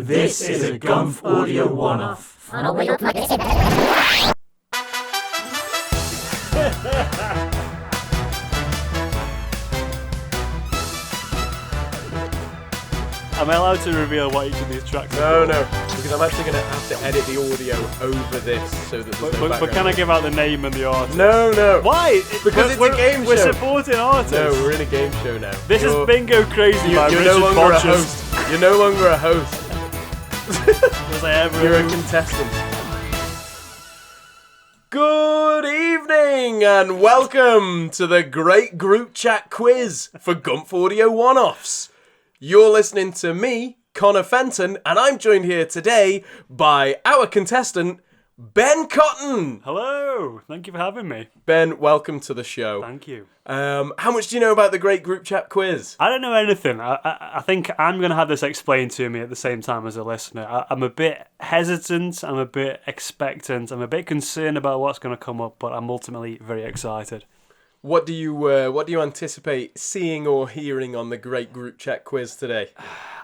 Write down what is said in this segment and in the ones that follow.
This is a Gumf audio one-off. Am I allowed to reveal what each of these tracks No, are? no, because I'm actually going to have to edit the audio over this so that there's no But background. can I give out the name and the artist? No. Why? Because it's a game show. We're supporting artists. No, we're in a game show now. This is Bingo Crazy by You're Richard no longer a Bodgers. host. You're no longer a host. Was I ever? You're a contestant. Good evening and welcome to the Great Group Chat Quiz for Gumf Audio One-Offs. You're listening to me, Connor Fenton, and I'm joined here today by our contestant, Ben Cotton. Hello. Thank you for having me. Ben, welcome to the show. Thank you. How much do you know about the Great Group Chat Quiz? I don't know anything. I think I'm going to have this explained to me at the same time as a listener. I'm a bit hesitant, I'm a bit expectant, I'm a bit concerned about what's going to come up, but I'm ultimately very excited. What do you anticipate seeing or hearing on the Great Group Chat Quiz today?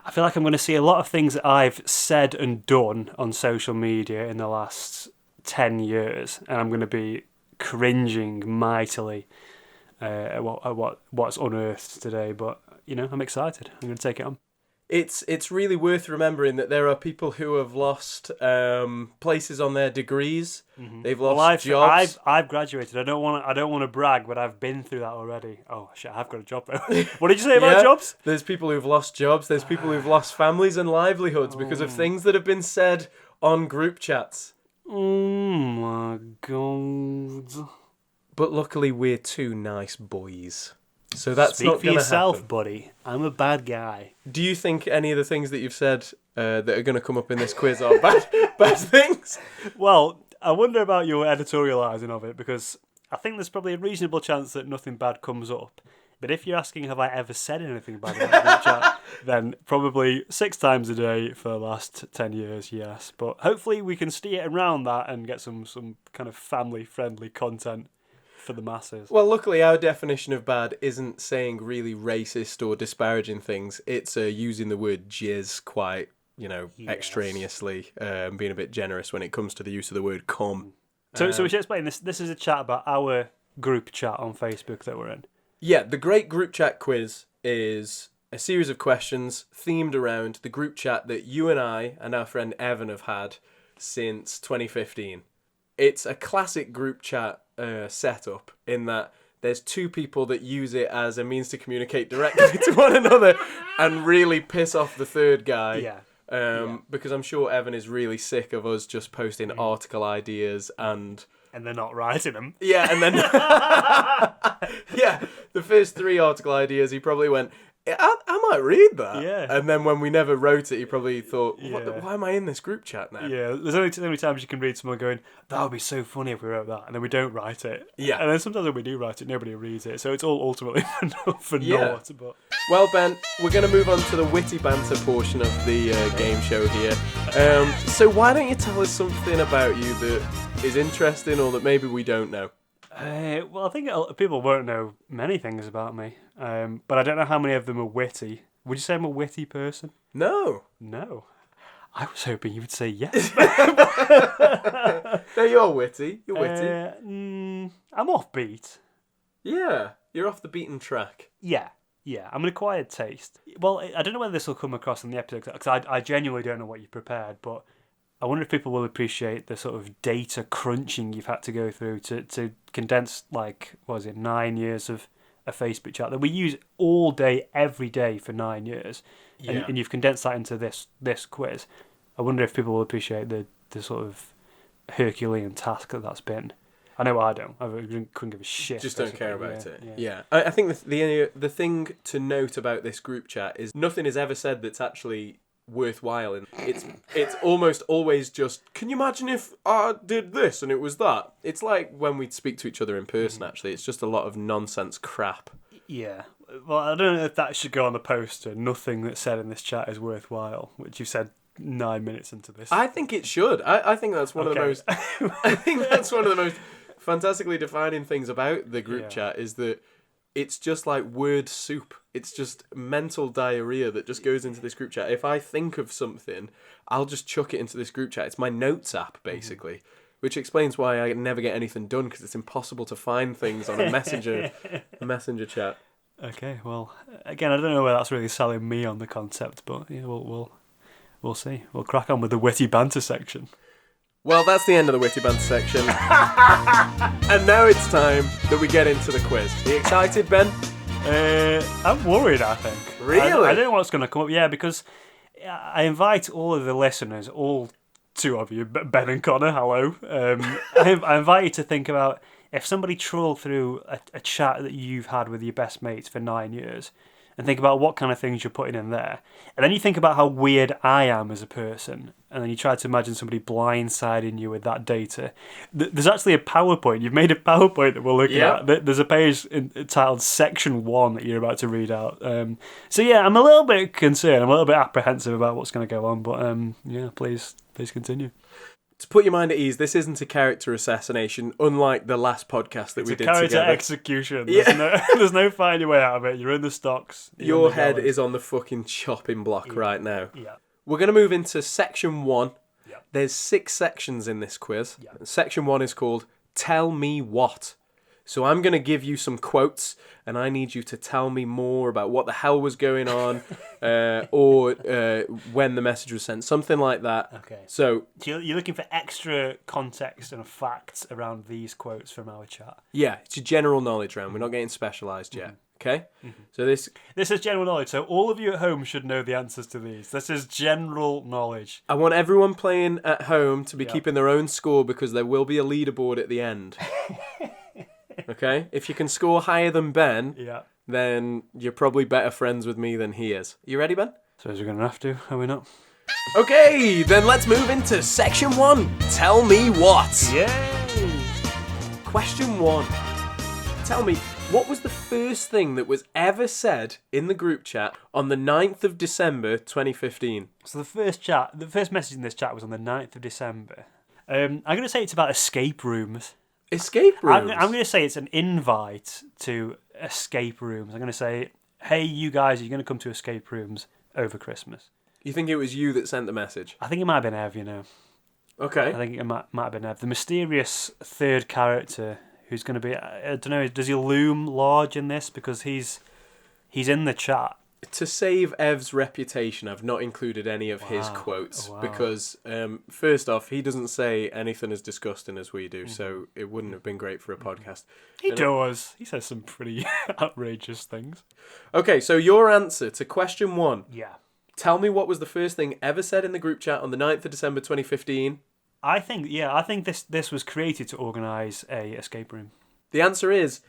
I feel like I'm going to see a lot of things that I've said and done on social media in the last 10 years, and I'm going to be cringing mightily at what's unearthed today. But, you know, I'm excited. I'm going to take it on. It's really worth remembering that there are people who have lost places on their degrees. Mm-hmm. They've lost jobs. I've graduated. I don't want to brag, but I've been through that already. Oh shit! I've got a job though. What did you say about jobs? There's people who've lost jobs. There's people who've lost families and livelihoods because of things that have been said on group chats. Oh my god! But luckily, we're two nice boys. So that's Speak not for going to yourself, happen. buddy. I'm a bad guy. Do you think any of the things that you've said that are going to come up in this quiz are bad things? Well, I wonder about your editorialising of it, because I think there's probably a reasonable chance that nothing bad comes up. But if you're asking have I ever said anything bad about the group chat, then probably 6 times a day for the last 10 years, yes. But hopefully we can steer around that and get some kind of family-friendly content for the masses. Well, luckily our definition of bad isn't saying really racist or disparaging things. It's using the word jizz quite, extraneously, being a bit generous when it comes to the use of the word cum. So we should explain this. This is a chat about our group chat on Facebook that we're in. Yeah, the Great Group Chat Quiz is a series of questions themed around the group chat that you and I and our friend Evan have had since 2015. It's a classic group chat setup in that there's 2 people that use it as a means to communicate directly to one another and really piss off the third guy. Yeah. Because I'm sure Evan is really sick of us just posting article ideas and they're not writing them. Yeah, and then the first 3 article ideas he probably went, I might read that. Yeah. And then when we never wrote it, he probably thought, why am I in this group chat now? Yeah, there's only so many times you can read someone going, that would be so funny if we wrote that, and then we don't write it. Yeah. And then sometimes when we do write it, nobody reads it, so it's all ultimately for naught. But Well, Ben, we're going to move on to the witty banter portion of the game show here. So why don't you tell us something about you that is interesting or that maybe we don't know? well, I think people won't know many things about me, but I don't know how many of them are witty. Would you say I'm a witty person? No. No. I was hoping you would say yes. No, you're witty. You're witty. I'm offbeat. Yeah, you're off the beaten track. Yeah, I'm an acquired taste. Well, I don't know whether this will come across in the episode, because I genuinely don't know what you've prepared, but I wonder if people will appreciate the sort of data crunching you've had to go through to condense, 9 years of a Facebook chat that we use all day, every day for 9 years, and you've condensed that into this quiz. I wonder if people will appreciate the sort of Herculean task that's been. I know I don't. I couldn't give a shit. Just don't care about it. Yeah. I think the thing to note about this group chat is nothing is ever said that's actually worthwhile, and it's almost always just, can you imagine if I did this and it was that? It's like when we speak to each other in person. Actually, it's just a lot of nonsense crap. Yeah, well, I don't know if that should go on the poster. Nothing that's said in this chat is worthwhile, which you said 9 minutes into this. I think it should. I think that's one of the most I think that's one of the most fantastically defining things about the group chat is that it's just like word soup. It's just mental diarrhea that just goes into this group chat. If I think of something, I'll just chuck it into this group chat. It's my notes app, basically, which explains why I never get anything done, because it's impossible to find things on a messenger chat. Okay, well, again, I don't know whether that's really selling me on the concept, but yeah, we'll see. We'll crack on with the witty banter section. Well, that's the end of the witty banter section. And now it's time that we get into the quiz. Are you excited, Ben? I'm worried, I think. Really? I don't know what's going to come up. Yeah, because I invite all of the listeners, all two of you, Ben and Connor, hello. I invite you to think about if somebody trawled through a chat that you've had with your best mates for 9 years, and think about what kind of things you're putting in there. And then you think about how weird I am as a person, and then you try to imagine somebody blindsiding you with that data. There's actually a PowerPoint. You've made a PowerPoint that we're looking at. There's a page titled Section 1 that you're about to read out. So yeah, I'm a little bit concerned. I'm a little bit apprehensive about what's going to go on, but yeah, please continue. To put your mind at ease, this isn't a character assassination, unlike the last podcast that we did together. It's a character execution. There's no finding your way out of it. You're in the stocks. Your head is on the fucking chopping block right now. Yeah. We're going to move into section 1. Yeah. There's 6 sections in this quiz. Yeah. Section 1 is called Tell Me What. So I'm going to give you some quotes, and I need you to tell me more about what the hell was going on, or when the message was sent, something like that. Okay. So you're looking for extra context and facts around these quotes from our chat. yeah, it's your general knowledge round. We're not getting specialised yet. Okay? So this is general knowledge, so all of you at home should know the answers to these. This is general knowledge. I want everyone playing at home to be keeping their own score, because there will be a leaderboard at the end. Okay? If you can score higher than Ben, then you're probably better friends with me than he is. You ready, Ben? So we're going to have to, are we not? Okay, then let's move into section 1. Tell me what. Yay! Question 1. Tell me, what was the first thing that was ever said in the group chat on the 9th of December 2015? So the first message in this chat was on the 9th of December. I'm going to say it's about escape rooms. Escape rooms? I'm going to say it's an invite to escape rooms. I'm going to say, hey, you guys, are you going to come to escape rooms over Christmas? You think it was you that sent the message? I think it might have been Ev, you know. Okay. I think it might have been Ev. The mysterious third character who's going to be, I don't know, does he loom large in this? Because he's in the chat. To save Ev's reputation, I've not included any of his quotes because, first off, he doesn't say anything as disgusting as we do, so it wouldn't have been great for a podcast. He does. He says some pretty outrageous things. Okay, so your answer to question 1. Yeah. Tell me what was the first thing ever said in the group chat on the 9th of December 2015. I think this was created to organise a escape room. The answer is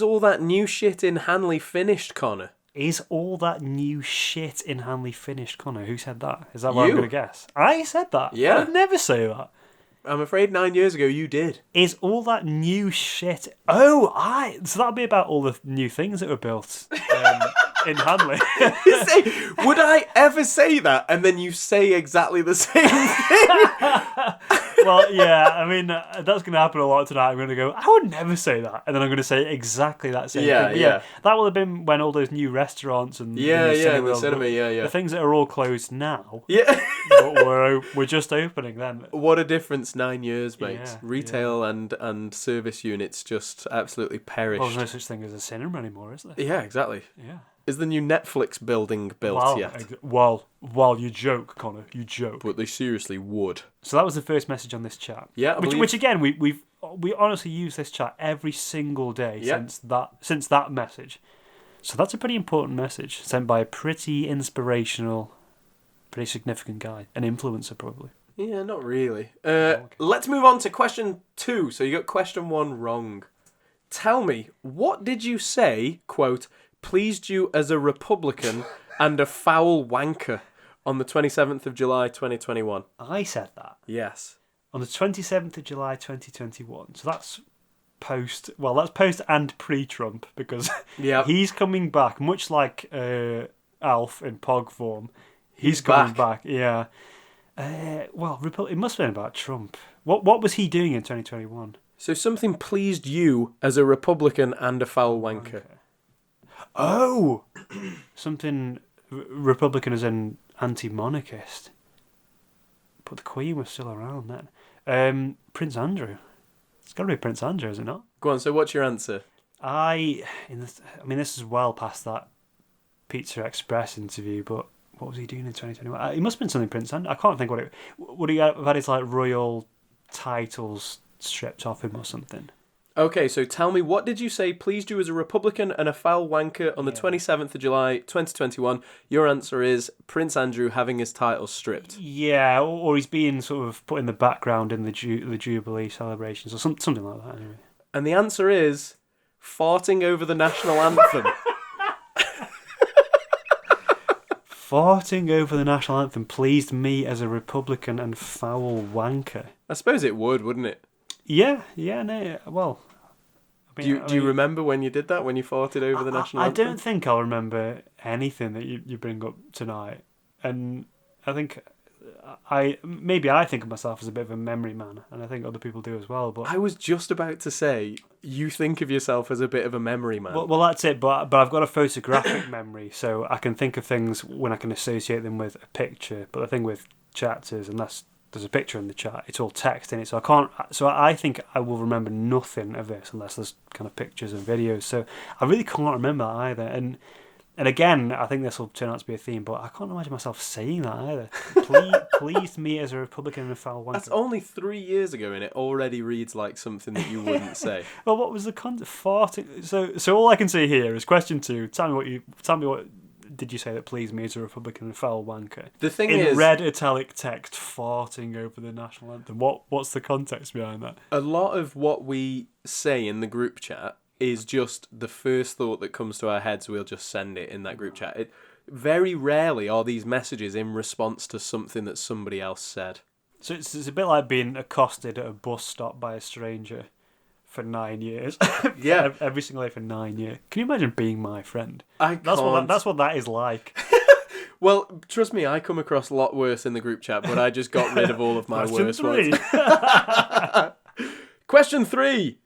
all that new shit in Hanley finished, Connor? Is all that new shit in Hanley finished, Connor? Who said that? Is that what I'm going to guess? I said that. Yeah. I'd never say that. I'm afraid 9 years ago you did. Is all that new shit... Oh, so that'd be about all the new things that were built in Hanley. You say, would I ever say that? And then you say exactly the same thing. Well, yeah, I mean, that's going to happen a lot tonight. I'm going to go, I would never say that. And then I'm going to say exactly that same thing. But yeah, that would have been when all those new restaurants and the cinema, the things that are all closed now. Yeah. But we're just opening then. What a difference 9 years makes. Yeah, Retail and service units just absolutely perished. Well, there's no such thing as a cinema anymore, is there? Yeah, exactly. Yeah. Is the new Netflix building built yet? Well, you joke, Connor. You joke. But they seriously would. So that was the first message on this chat. Yeah, which again, we honestly use this chat every single day since that message. So that's a pretty important message sent by a pretty inspirational, pretty significant guy, an influencer probably. Yeah, not really. Let's move on to question 2. So you got question 1 wrong. Tell me, what did you say, quote, pleased you as a Republican and a foul wanker on the 27th of July 2021? I said that. Yes. On the 27th of July 2021. So that's post and pre-Trump, because he's coming back, much like Alf in Pog form. He's coming back. Yeah. It must have been about Trump. What was he doing in 2021? So something pleased you as a Republican and a foul wanker. Oh! Something Republican as in anti-monarchist. But the Queen was still around then. Prince Andrew. It's got to be Prince Andrew, is it not? Go on, so what's your answer? I mean, this is well past that Pizza Express interview, but what was he doing in 2021? It must have been something Prince Andrew. I can't think what it... Would he have had his, like, royal titles stripped off him or something? Okay, so tell me, what did you say pleased you as a Republican and a foul wanker on the 27th of July, 2021? Your answer is Prince Andrew having his titles stripped. Yeah, or he's being sort of put in the background in the Jubilee celebrations or something like that, anyway. And the answer is farting over the national anthem. Farting over the national anthem pleased me as a Republican and foul wanker. I suppose it would, wouldn't it? Yeah, no, well... I mean, Do you remember when you did that, when you farted over the national anthem? I don't think I'll remember anything that you bring up tonight. And I think... I think of myself as a bit of a memory man, and I think other people do as well. But I was just about to say, you think of yourself as a bit of a memory man. Well, that's it. But I've got a photographic memory, so I can think of things when I can associate them with a picture. But the thing with chats is, unless there's a picture in the chat, it's all text in it. So I can't. So I think I will remember nothing of this unless there's kind of pictures and videos. So I really can't remember that either. And again, I think this will turn out to be a theme, but I can't imagine myself saying that either. Pleased me as a Republican and a foul wanker. That's only 3 years ago, and it already reads like something that you wouldn't say. Well, what was the content? Farting. So all I can say here is question 2. Tell me what did you say that pleased me as a Republican and a foul wanker? The thing in is, red italic text, farting over the national anthem. What's the context behind that? a lot of what we say in the group chat is just the first thought that comes to our heads. We'll just send it in that group chat. Very rarely are these messages in response to something that somebody else said. So it's a bit like being accosted at a bus stop by a stranger for 9 years. Yeah. Every single day for 9 years. Can you imagine being my friend? That's That's what that is like. Well, trust me, I come across a lot worse in the group chat, but I just got rid of all of my worst ones. Question 3.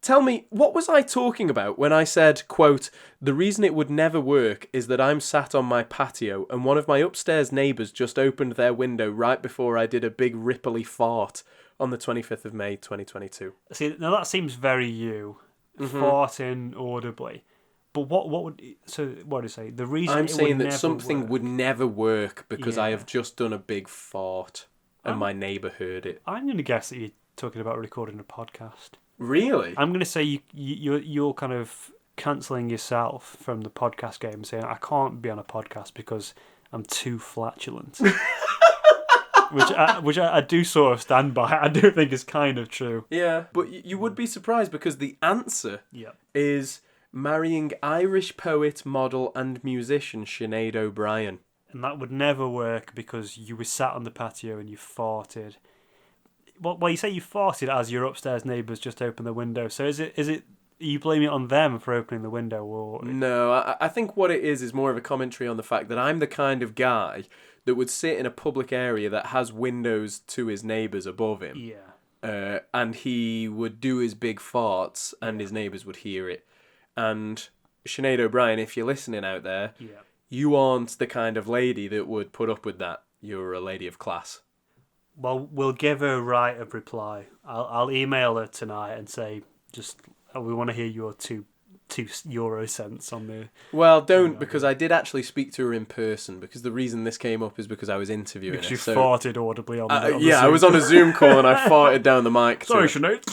Tell me, what was I talking about when I said, quote, the reason it would never work is that I'm sat on my patio and one of my upstairs neighbours just opened their window right before I did a big ripply fart on the 25th of May, 2022. See, now that seems very you. Farting audibly. But what would you say? The reason I'm saying that never something work. would never work because I Yeah. have just done a big fart and my neighbour heard it. I'm going to guess that you're talking about recording a podcast. Really? I'm going to say you're kind of cancelling yourself from the podcast game, saying I can't be on a podcast because I'm too flatulent. which I do sort of stand by. I do think is kind of true. Yeah, but you would be surprised because the answer is marrying Irish poet, model and musician Sinead O'Brien. And that would never work because you were sat on the patio and you farted. Well, you say you farted as your upstairs neighbours just opened the window. So is it? Are you blaming it on them for opening the window? Or No, I think what it is more of a commentary on the fact that I'm the kind of guy that would sit in a public area that has windows to his neighbours above him. Yeah. And he would do his big farts and his neighbours would hear it. And Sinead O'Brien, if you're listening out there, you aren't the kind of lady that would put up with that. You're a lady of class. Well, we'll give her a right of reply. I'll email her tonight and say, we want to hear your two euro cents on the... Well, don't, because I did actually speak to her in person, because the reason this came up is because I was interviewing her. You farted audibly on the yeah, Zoom. I was on a Zoom call and I farted down the mic. Sorry, Sinead.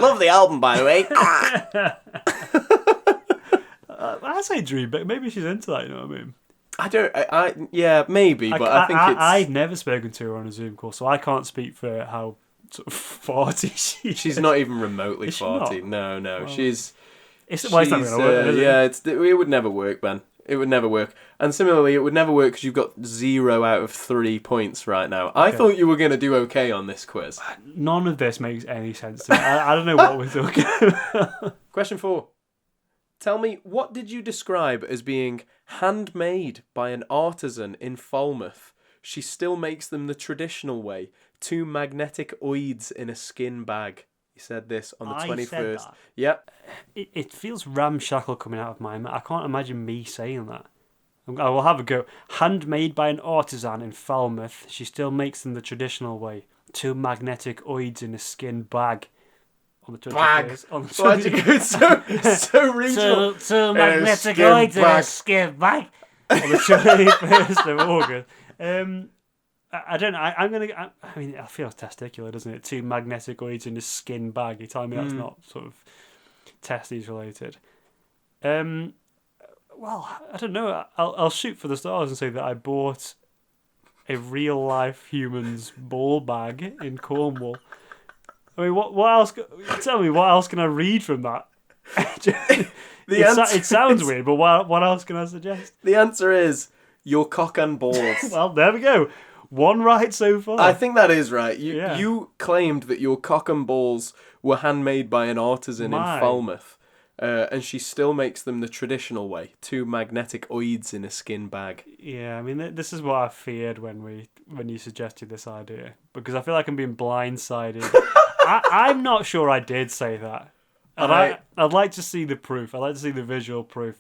Love the album, by the way. I say dream, but maybe she's into that, you know what I mean? Yeah, maybe, but I think it's... I've never spoken to her on a Zoom call, so I can't speak for how sort of farty she is. She's not even remotely Is she farty. not? No. Well, she's... It's not going to work, is it? Yeah, it would never work, man. It would never work. And similarly, it would never work because you've got 0 out of 3 points right now. I thought you were going to do okay on this quiz. None of this makes any sense to me. I don't know what we're talking about. Question 4. Tell me, what did you describe as being handmade by an artisan in Falmouth? She still makes them the traditional way. 2 magnetic oids in a skin bag. You said this on the I 21st. said that. Yep. It feels ramshackle coming out of my mouth. I can't imagine me saying that. I will have a go. Handmade by an artisan in Falmouth, she still makes them the traditional way. 2 magnetic oids in a skin bag. On the 21st. Bag. On the Why'd you go so regional? Two magnetic oids in a skin bag. On the 21st of August. I don't know. I'm gonna. I mean, it feels testicular, doesn't it? 2 magnetic oids in a skin bag. You're telling me that's not sort of testes related. Well, I don't know. I'll shoot for the stars and say that I bought a real life human's ball bag in Cornwall. I mean, what else? Tell me, what else can I read from that? It sounds weird, but what else can I suggest? The answer is your cock and balls. Well, there we go. One right so far. I think that is right. Yeah. You claimed that your cock and balls were handmade by an artisan in Falmouth. And she still makes them the traditional way. 2 magnetic oids in a skin bag. Yeah, I mean, this is what I feared when you suggested this idea. Because I feel like I'm being blindsided. I'm not sure I did say that. And I'd like to see the proof. I'd like to see the visual proof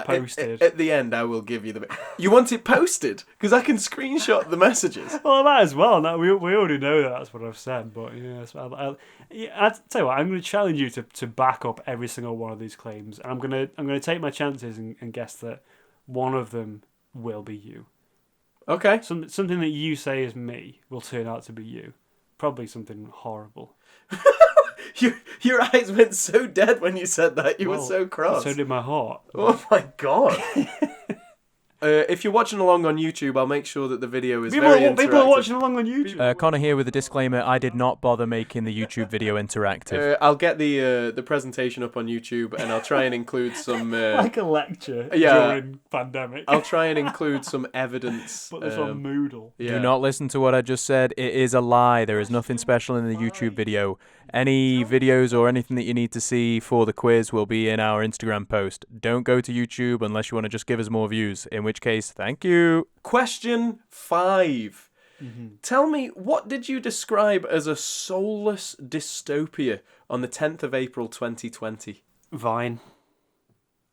posted. At the end, I will give you the... You want it posted? Because I can screenshot the messages. Well, I might as well. No, we already know that's what I've said. But yes, I'll tell you what. I'm going to challenge you to back up every single one of these claims. And I'm going to take my chances and guess that one of them will be you. Okay. Something that you say is me will turn out to be you. Probably something horrible. Your eyes went so dead when you said that. You were so cross. So did my heart. Oh my god. If you're watching along on YouTube, I'll make sure that the video is very interactive. People are watching along on YouTube. Connor here with a disclaimer. I did not bother making the YouTube video interactive. I'll get the presentation up on YouTube, and I'll try and include some... like a lecture during pandemic. I'll try and include some evidence. Put this on Moodle. Yeah. Do not listen to what I just said. It is a lie. There is nothing special in the YouTube video. Any videos or anything that you need to see for the quiz will be in our Instagram post. Don't go to YouTube unless you want to just give us more views, in which case, thank you. Question 5. Tell me, what did you describe as a soulless dystopia on the 10th of April 2020? Vine.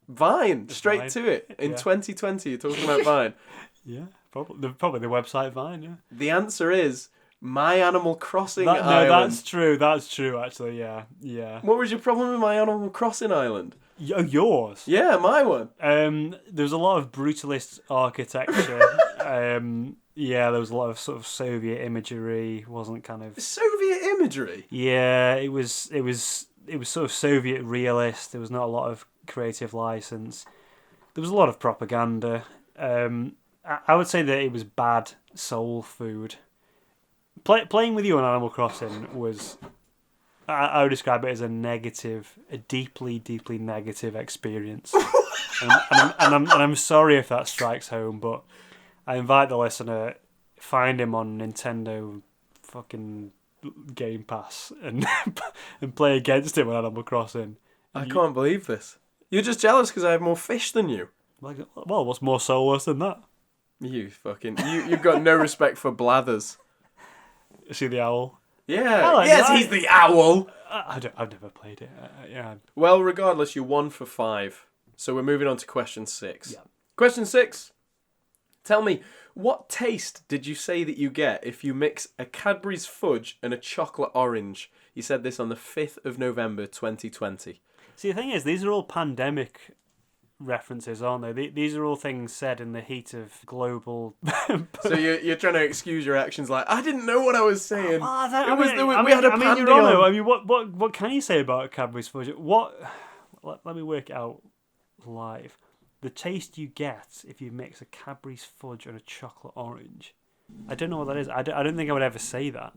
Vine, straight Vine. to it. In Yeah. 2020, you're talking about Vine. Yeah, probably the website Vine. Yeah. The answer is My Animal Crossing No, Island. that's true. That's true. Actually, yeah. What was your problem with My Animal Crossing Island? Yours. Yeah, my one. There's a lot of brutalist architecture. Yeah, there was a lot of sort of Soviet imagery. Wasn't kind of Soviet imagery? Yeah, it was sort of Soviet realist. There was not a lot of creative license. There was a lot of propaganda. I would say that it was bad soul food. Playing with you on Animal Crossing was, I would describe it as a deeply, deeply negative experience. and I'm sorry if that strikes home, but I invite the listener, find him on Nintendo fucking Game Pass and play against him on Animal Crossing. I can't believe this. You're just jealous because I have more fish than you. Well, what's more soulless than that? You've got no respect for blathers. See the owl? Yeah. Yes, he's the owl. I've never played it. Yeah. Well, regardless, you're 1 for 5. So we're moving on to question 6. Yeah. Question 6. Tell me, what taste did you say that you get if you mix a Cadbury's fudge and a chocolate orange? You said this on the 5th of November 2020. See, the thing is, these are all pandemic references, aren't they? These are all things said in the heat of global... So you're trying to excuse your actions like, I didn't know what I was saying. We had a pandemic. You're on, I mean, what can you say about Cadbury's fudge? Let me work it out live. The taste you get if you mix a Cadbury's fudge and a chocolate orange. I don't know what that is. I don't think I would ever say that.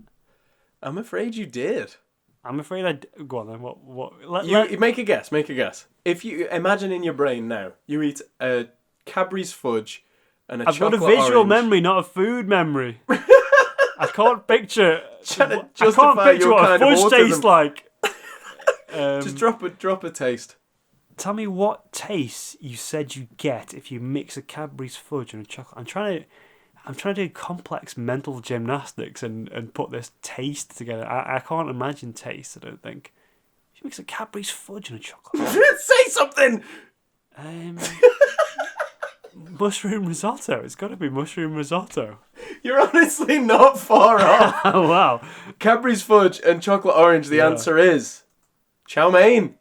I'm afraid you did. I'm afraid Go on then. What? You make a guess. Make a guess. If you imagine in your brain now, you eat a Cadbury's fudge and a chocolate orange. I've got a visual memory, not a food memory. I can't picture. I can't picture what a fudge tastes like. Just drop a taste. Tell me what taste you said you get if you mix a Cadbury's fudge and a chocolate. I'm trying to do complex mental gymnastics and put this taste together. I can't imagine taste, I don't think. She makes a Cadbury's fudge and a chocolate. Say something! Mushroom risotto. It's got to be mushroom risotto. You're honestly not far off. Oh, wow. Cadbury's fudge and chocolate orange, the answer is chow mein.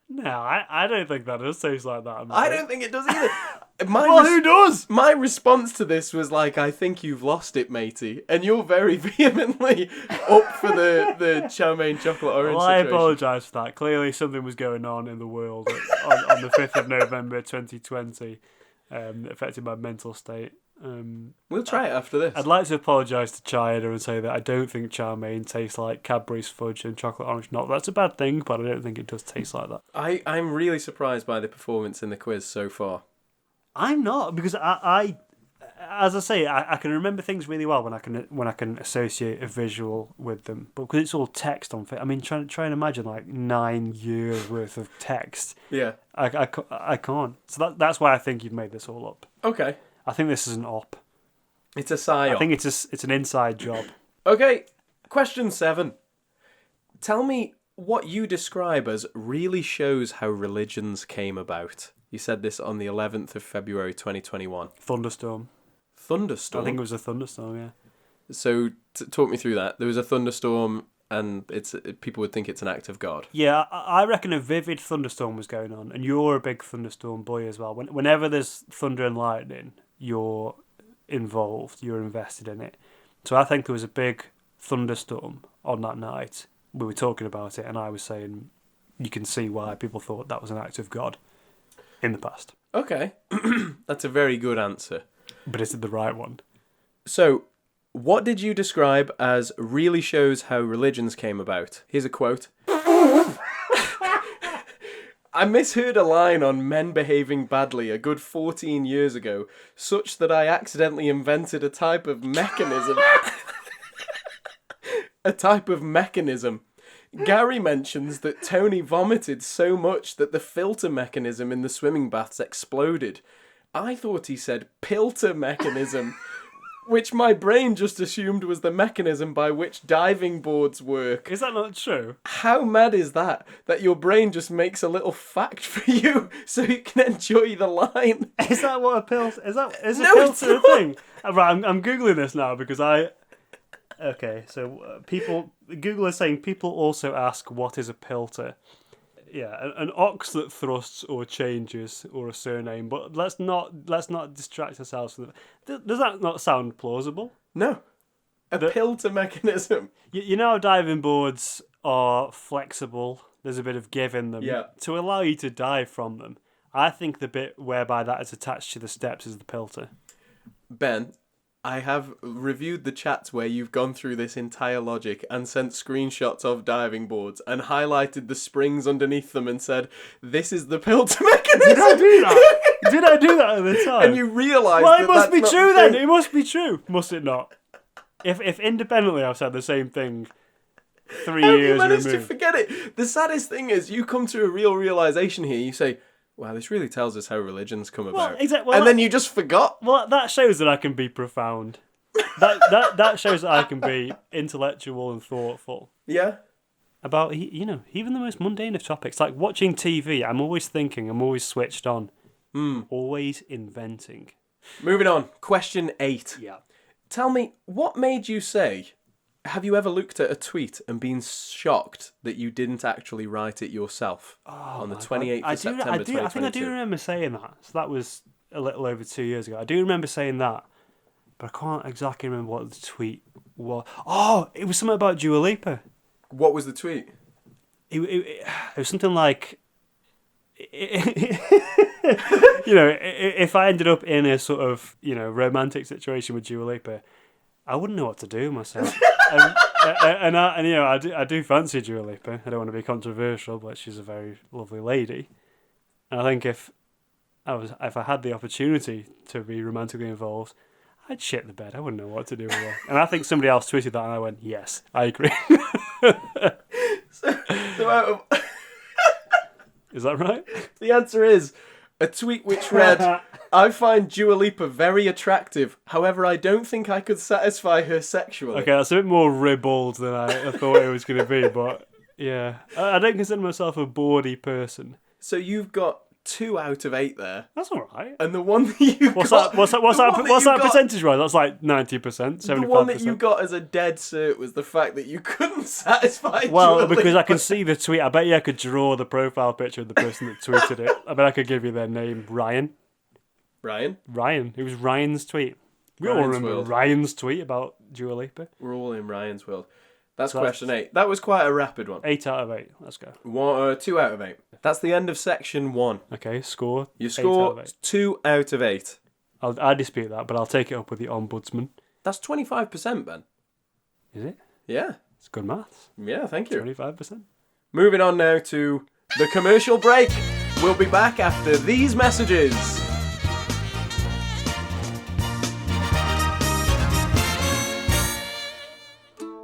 No, I don't think that does taste like that. I don't think it does either. Who does? My response to this was like, I think you've lost it, matey. And you're very vehemently up for the chow mein chocolate orange Well, I situation. apologise for that. Clearly something was going on in the world on the 5th of November 2020 that affected my mental state. We'll try it after this. I'd like to apologise to China and say that I don't think chow mein tastes like Cadbury's fudge and chocolate orange. Not that's a bad thing, but I don't think it does taste like that. I'm really surprised by the performance in the quiz so far. I'm not, because I as I say, I can remember things really well when I can associate a visual with them. But because it's all text on I mean, try and imagine like 9 years worth of text. Yeah. I can't. So that's why I think you've made this all up. Okay. I think this is an op. It's a psyop. I think it's an inside job. Okay, question 7. Tell me what you describe as really shows how religions came about. You said this on the 11th of February 2021. Thunderstorm. Thunderstorm? I think it was a thunderstorm, yeah. So, talk me through that. There was a thunderstorm and people would think it's an act of God. Yeah, I reckon a vivid thunderstorm was going on, and you're a big thunderstorm boy as well. Whenever there's thunder and lightning, you're involved, you're invested in it. So I think there was a big thunderstorm on that night. We were talking about it, and I was saying you can see why people thought that was an act of God in the past. Okay, that's a very good answer. But is it the right one? So, what did you describe as really shows how religions came about? Here's a quote. I misheard a line on men behaving badly a good 14 years ago, such that I accidentally invented a type of mechanism. A type of mechanism. Gary mentions that Tony vomited so much that the filter mechanism in the swimming baths exploded. I thought he said pilter mechanism, which my brain just assumed was the mechanism by which diving boards work. Is that not true? How mad is that? That your brain just makes a little fact for you so you can enjoy the line. Is that what a pilter is? Is a No, it's pilter a not. thing? Right, I'm googling this now because Okay, so Google is saying people also ask what is a pilter. Yeah, an ox that thrusts or changes, or a surname. But let's not distract ourselves from that. Does that not sound plausible? No. A pilter mechanism. You know how diving boards are flexible. There's a bit of give in them. Yeah. To allow you to dive from them. I think the bit whereby that is attached to the steps is the pilter. Ben, I have reviewed the chats where you've gone through this entire logic and sent screenshots of diving boards and highlighted the springs underneath them and said, this is the pilter mechanism. Did I do that? Did I do that at the time? And you realised Well, that it must be that's not true the then. thing. It must be true. Must it not? If independently I've said the same thing 3 How have you years managed to removed. forget it? The saddest thing is you come to a real realisation here. You say, wow, this really tells us how religions come about. Exactly. And then you just forgot. Well, that shows that I can be profound. That shows that I can be intellectual and thoughtful Yeah. about even the most mundane of topics. Like watching TV, I'm always thinking, I'm always switched on, always inventing. Moving on. Question 8. Yeah. Tell me, what made you say, have you ever looked at a tweet and been shocked that you didn't actually write it yourself on the 28th of September 2022? I think I do remember saying that. So that was a little over 2 years ago. I do remember saying that, but I can't exactly remember what the tweet was. Oh, it was something about Dua Lipa. What was the tweet? It was something like, if I ended up in a sort of, romantic situation with Dua Lipa, I wouldn't know what to do with myself. I do fancy Dua Lipa. I don't want to be controversial, but she's a very lovely lady. And I think if I had the opportunity to be romantically involved, I'd shit the bed. I wouldn't know what to do with her. And I think somebody else tweeted that, and I went, yes, I agree. So out of... Is that right? The answer is, A tweet which read, I find Dua Lipa very attractive. However, I don't think I could satisfy her sexually. Okay, that's a bit more ribald than I thought it was going to be, but yeah. I don't consider myself a bawdy person. So you've got 2 out of 8 there. That's all right. And the one that you What's got... that percentage-wise? That's like 90%, 75%. The one that you got as a dead cert was the fact that you couldn't satisfy Well, Dua because Lipa. I can see the tweet. I bet you I could draw the profile picture of the person that tweeted it. I bet I could give you their name. Ryan. Ryan? It was Ryan's tweet. We all Ryan's remember world. Ryan's tweet about Dua Lipa. We're all in Ryan's world. That's So question 8. That was quite a rapid one. 8 out of 8. Let's go. 2 out of 8. That's the end of section 1. Okay, score. You 8 out score of 8. 2 out of 8. I dispute that, but I'll take it up with the ombudsman. That's 25%, Ben. Is it? Yeah. It's good maths. Yeah, thank you. 25%. Moving on now to the commercial break. We'll be back after these messages.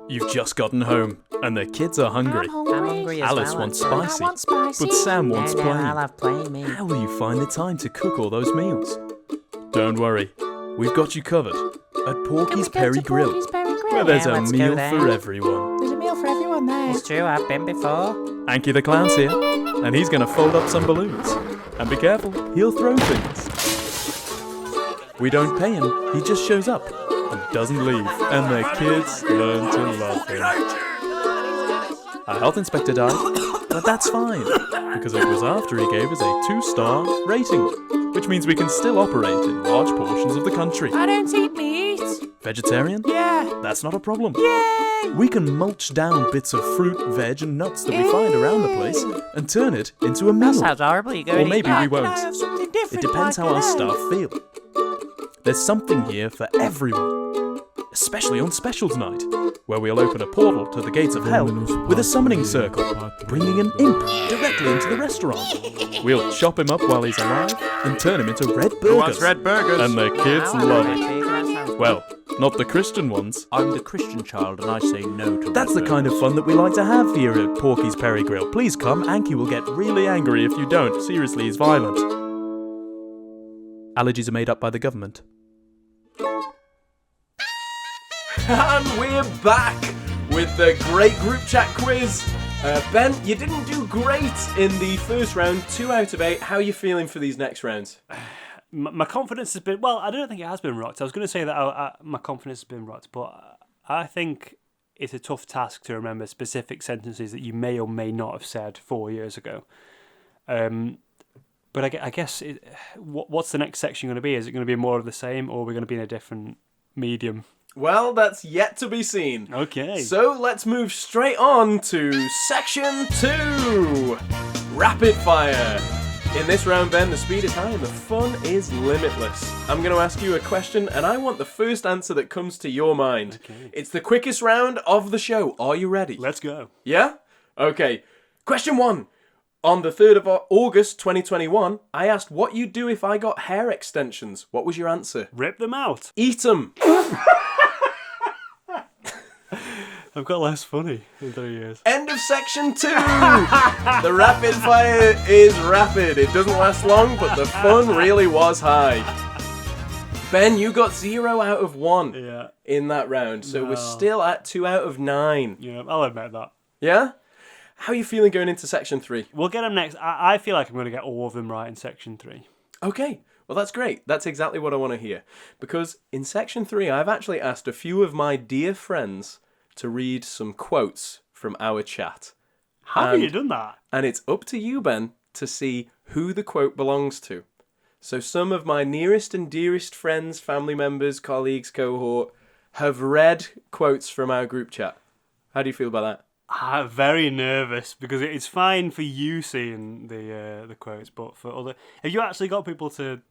You've just gotten home, and the kids are hungry. I'm hungry as Alice well, wants actually. spicy, I want spicy. but Sam wants No, plain. I'll have plain meat. How will you find the time to cook all those meals? Don't worry, we've got you covered at Can we Porky's go Perry to Grill, Porky's Perry Grill? where there's Yeah, a let's go meal there. for everyone. There's a meal for everyone there. It's true, I've been before. Anki the Clown's here, and he's going to fold up some balloons. And be careful, he'll throw things. We don't pay him, he just shows up and doesn't leave, and the kids learn to love him. Our health inspector died, but that's fine, because it was after he gave us a 2-star rating, which means we can still operate in large portions of the country. I don't eat meat. Vegetarian? Yeah. That's not a problem. Yay. We can mulch down bits of fruit, veg, and nuts that we find around the place and turn it into a meal. That sounds horrible. You're going Or to maybe eat that. we won't. Can I have something It different? depends how like our that? staff feel. There's something here for everyone, especially on Specials Night, where we'll open a portal to the gates of hell with a summoning circle, bringing an imp directly into the restaurant. We'll chop him up while he's alive and turn him into red burgers. burgers? And the kids Wow, love that it. sounds Well, not the Christian ones. I'm the Christian child and I say no to That's the kind of fun that we like to have here at Porky's Perry Grill. Please come, Anki will get really angry if you don't. Seriously, he's violent. Allergies are made up by the government. And we're back with the great group chat quiz. Ben, you didn't do great in the first round, 2 out of 8. How are you feeling for these next rounds? My confidence has been... Well, I don't think it has been rocked. I was going to say that my confidence has been rocked, but I think it's a tough task to remember specific sentences that you may or may not have said 4 years ago. But I guess, what's the next section going to be? Is it going to be more of the same, or are we going to be in a different medium? Well, that's yet to be seen. Okay. So let's move straight on to section 2. Rapid fire. In this round, Ben, the speed is high and the fun is limitless. I'm going to ask you a question and I want the first answer that comes to your mind. Okay. It's the quickest round of the show. Are you ready? Let's go. Yeah? Okay. Question 1. On the 3rd of August 2021, I asked what you'd do if I got hair extensions. What was your answer? Rip them out. Eat them. I've got less funny in 3 years. End of section 2. The rapid fire is rapid. It doesn't last long, but the fun really was high. Ben, you got 0 out of 1 Yeah. in that round, so No. we're still at 2 out of 9. Yeah, I'll admit that. Yeah? How are you feeling going into section 3? We'll get them next. I feel like I'm going to get all of them right in section 3. Okay, well that's great. That's exactly what I want to hear. Because in section 3, I've actually asked a few of my dear friends to read some quotes from our chat. How have you done that? And it's up to you, Ben, to see who the quote belongs to. So some of my nearest and dearest friends, family members, colleagues, cohort have read quotes from our group chat. How do you feel about that? I'm very nervous because it's fine for you seeing the quotes, but for other... Have you actually got people to...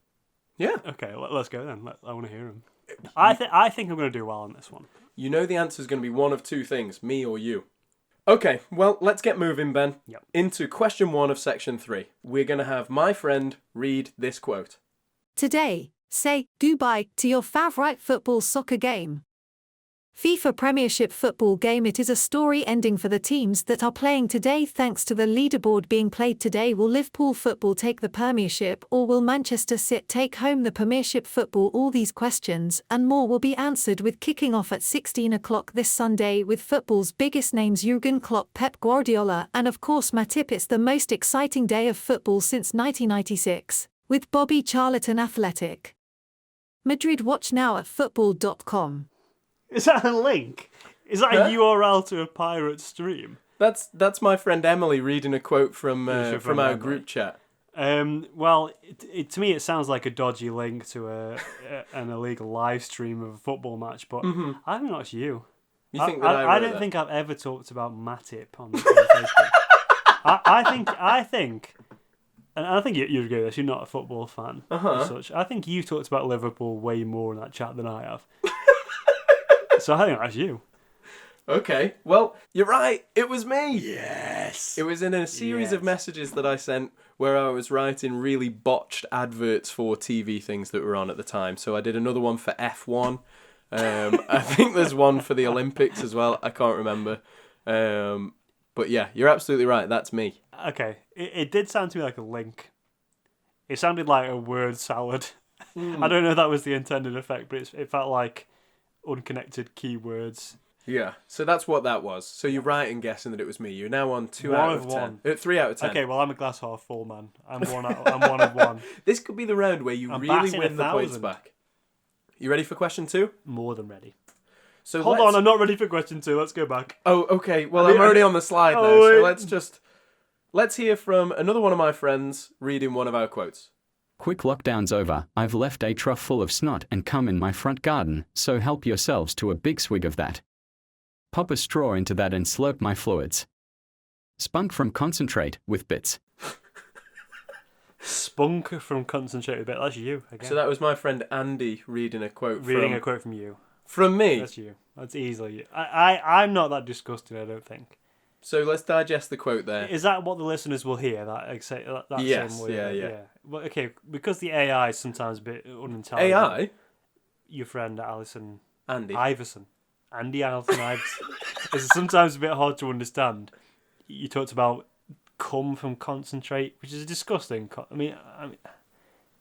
Yeah. Okay, let's go then. I want to hear them. I think I'm going to do well on this one. You know the answer is going to be one of two things, me or you. Okay, well, let's get moving, Ben. Yep. Into question 1 of section 3. We're going to have my friend read this quote. Today, say goodbye to your favorite football soccer game. FIFA Premiership football game. It is a story ending for the teams that are playing today. Thanks to the leaderboard being played today, will Liverpool football take the Premiership, or will Manchester City take home the Premiership football? All these questions and more will be answered with kicking off at 16 o'clock this Sunday with football's biggest names Jurgen Klopp, Pep Guardiola, and of course Matip. It's the most exciting day of football since 1996, with Bobby Charlton Athletic Madrid. Watch now at football.com. Is that a link? Is that a URL to a pirate stream? That's my friend Emily reading a quote from our group chat. Well, to me it sounds like a dodgy link to an illegal live stream of a football match, but I think that's you. You think that I don't think I've ever talked about Matip on Facebook. I think, and I think you agree with this. You're not a football fan as such. I think you talked about Liverpool way more in that chat than I have. So I think that's you. Okay, well, you're right. It was me. Yes. It was in a series of messages that I sent where I was writing really botched adverts for TV things that were on at the time. So I did another one for F1. I think there's one for the Olympics as well. I can't remember. But yeah, you're absolutely right. That's me. Okay, it did sound to me like a link. It sounded like a word salad. I don't know if that was the intended effect, but it felt like unconnected keywords. Yeah, so that's what that was. So you're right in guessing that it was me. You're now on 2 out of 10. 3 out of 10. Okay, well I'm a glass half full man. I'm one of one. This could be the round where you really win the points back. You ready for question 2? More than ready. So Hold on, I'm not ready for question 2. Let's go back. Oh, okay. Well, I'm already on the slide now, so let's hear from another one of my friends reading one of our quotes. Quick lockdown's over. I've left a trough full of snot and cum in my front garden, so help yourselves to a big swig of that. Pop a straw into that and slurp my fluids. Spunk from concentrate with bits. Spunk from concentrate with bits. That's you again. So that was my friend Andy reading a quote from you. From me? That's you. That's easily you. I'm not that disgusting, I don't think. So let's digest the quote there. Is that what the listeners will hear? That yes, same way? Yeah. Well, okay, because the AI is sometimes a bit unintelligent. AI? Your friend Alison Andy Iverson. Andy Alison Iverson. It's sometimes a bit hard to understand. You talked about cum from concentrate, which is disgusting. I mean,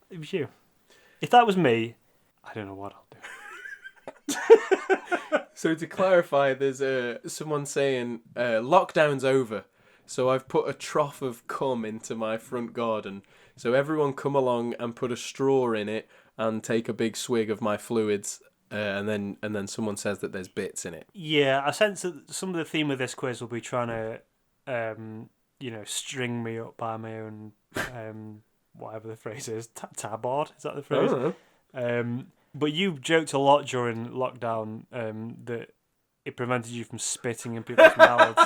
it was you. If that was me, I don't know what I'll do. So to clarify, there's someone saying lockdown's over, so I've put a trough of cum into my front garden. So everyone come along and put a straw in it and take a big swig of my fluids, and then someone says that there's bits in it. Yeah, I sense that some of the theme of this quiz will be trying to, string me up by my own, whatever the phrase is, tabard. Is that the phrase? I don't know. But you joked a lot during lockdown that it prevented you from spitting in people's mouths.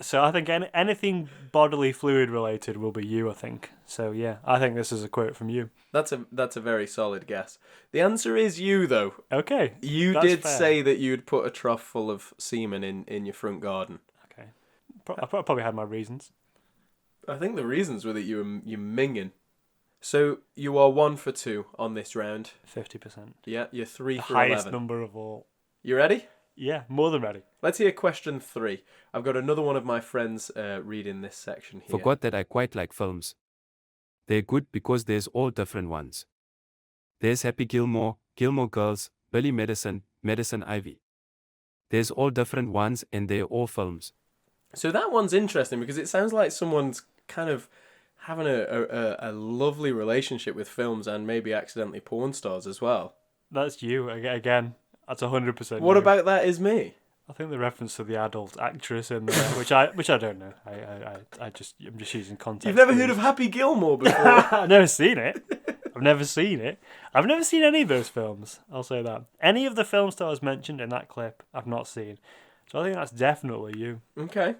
So I think anything bodily fluid related will be you, I think. So yeah, I think this is a quote from you. That's a very solid guess. The answer is you, though. Okay. You did say that you'd put a trough full of semen in your front garden. Okay. I probably had my reasons. I think the reasons were that you're minging. So you are 1 for 2 on this round. 50%. Yeah, you're 3 the for highest 11. number of all. You ready? Yeah, more than ready. Let's hear question 3. I've got another one of my friends reading this section here. Forgot that I quite like films. They're good because there's all different ones. There's Happy Gilmore, Gilmore Girls, Billy Madison, Madison Ivy. There's all different ones and they're all films. So that one's interesting because it sounds like someone's kind of having a lovely relationship with films and maybe accidentally porn stars as well. That's you again. That's 100%. What you. about that is me? I think the reference to the adult actress in there, which I don't know. I'm just using context. You've never heard of Happy Gilmore before? I've never seen it. I've never seen any of those films. I'll say that. Any of the film stars mentioned in that clip, I've not seen. So I think that's definitely you. Okay.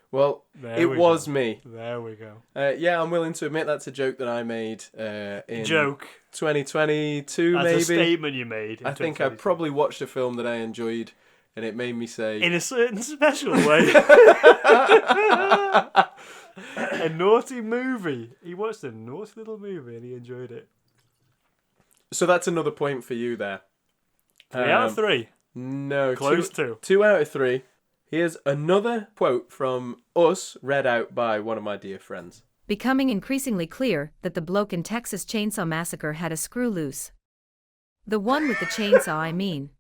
Well, it was me. There we go. Yeah, I'm willing to admit that's a joke that I made in joke 2022, that's maybe. A statement you made. I think I probably watched a film that I enjoyed, and it made me say... In a certain special way. A naughty movie. He watched a naughty little movie and he enjoyed it. So that's another point for you there. 3 out of 3. No, Close to. 2 out of 3. Here's another quote from us, read out by one of my dear friends. Becoming increasingly clear that the bloke in Texas Chainsaw Massacre had a screw loose. The one with the chainsaw, I mean.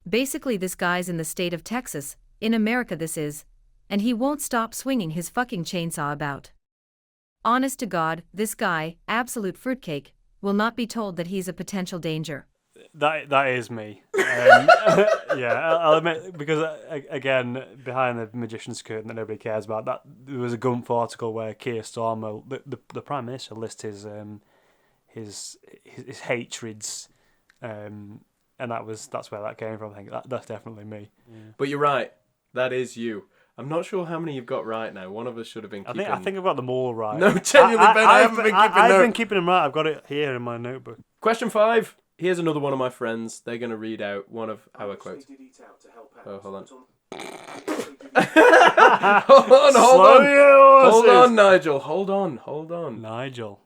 Basically, this guy's in the state of Texas, in America this is, and he won't stop swinging his fucking chainsaw about. Honest to God, this guy, absolute fruitcake, will not be told that he's a potential danger. That is me. Yeah, I'll admit, because again, behind the magician's curtain that nobody cares about, that there was a Gumf article where Keir Starmer, the Prime Minister, lists his hatreds, and that's where that came from. I think that's definitely me. Yeah. But you're right, that is you. I'm not sure how many you've got right now. One of us should have been keeping... I think I've got them all right. No, genuinely, Ben, I haven't been keeping notes. I've been keeping them right. I've got it here in my notebook. Question 5. Here's another one of my friends. They're going to read out one of our quotes. Oh, hold on. Hold on, Nigel. Hold on. Nigel.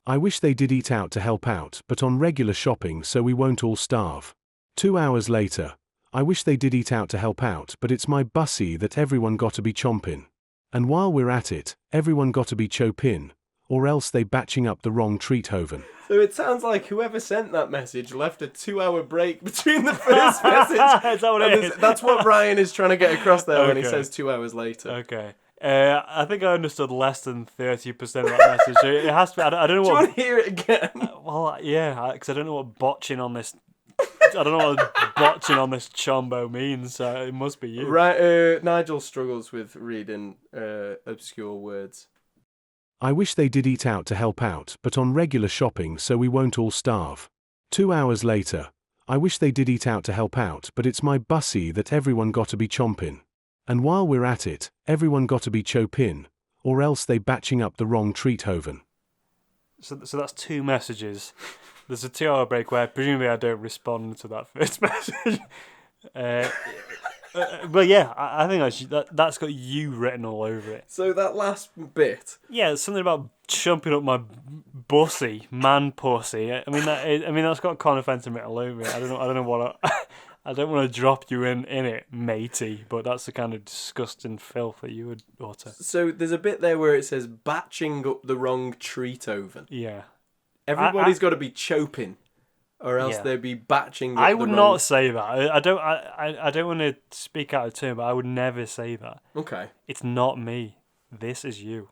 I wish they did eat out to help out, but on regular shopping so we won't all starve. 2 hours later. I wish they did eat out to help out, but it's my bussy that everyone got to be chomping. And while we're at it, everyone got to be chopin, or else they batching up the wrong treat hoven. So it sounds like whoever sent that message left a 2-hour break between the first message. Is that what it is? That's what Ryan is trying to get across there when he says 2 hours later. Okay. I think I understood less than 30% of that message. So it has to be, I don't know Do you what... want to hear it again? Well, yeah, because I don't know what botching on this... I don't know what botching on this chombo means, so it must be you. Right, Nigel struggles with reading obscure words. I wish they did eat out to help out, but on regular shopping so we won't all starve. 2 hours later. I wish they did eat out to help out, but it's my bussy that everyone got to be chomping. And while we're at it, everyone got to be chopin, or else they batching up the wrong treat hoven. So that's 2 messages. There's a 2-hour break where presumably I don't respond to that first message. But yeah, I think that's got you written all over it. So that last bit. Yeah, it's something about chumping up my bussy, man pussy. I mean that's got Conor Fenton all over it. I don't know what I don't want to drop you in it, matey, but that's the kind of disgusting filth that you would utter. So there's a bit there where it says batching up the wrong treat oven. Yeah. Everybody's got to be choping, or else they'd be batching up I would the not wrong... say that. I don't want to speak out of turn, but I would never say that. Okay. It's not me. This is you.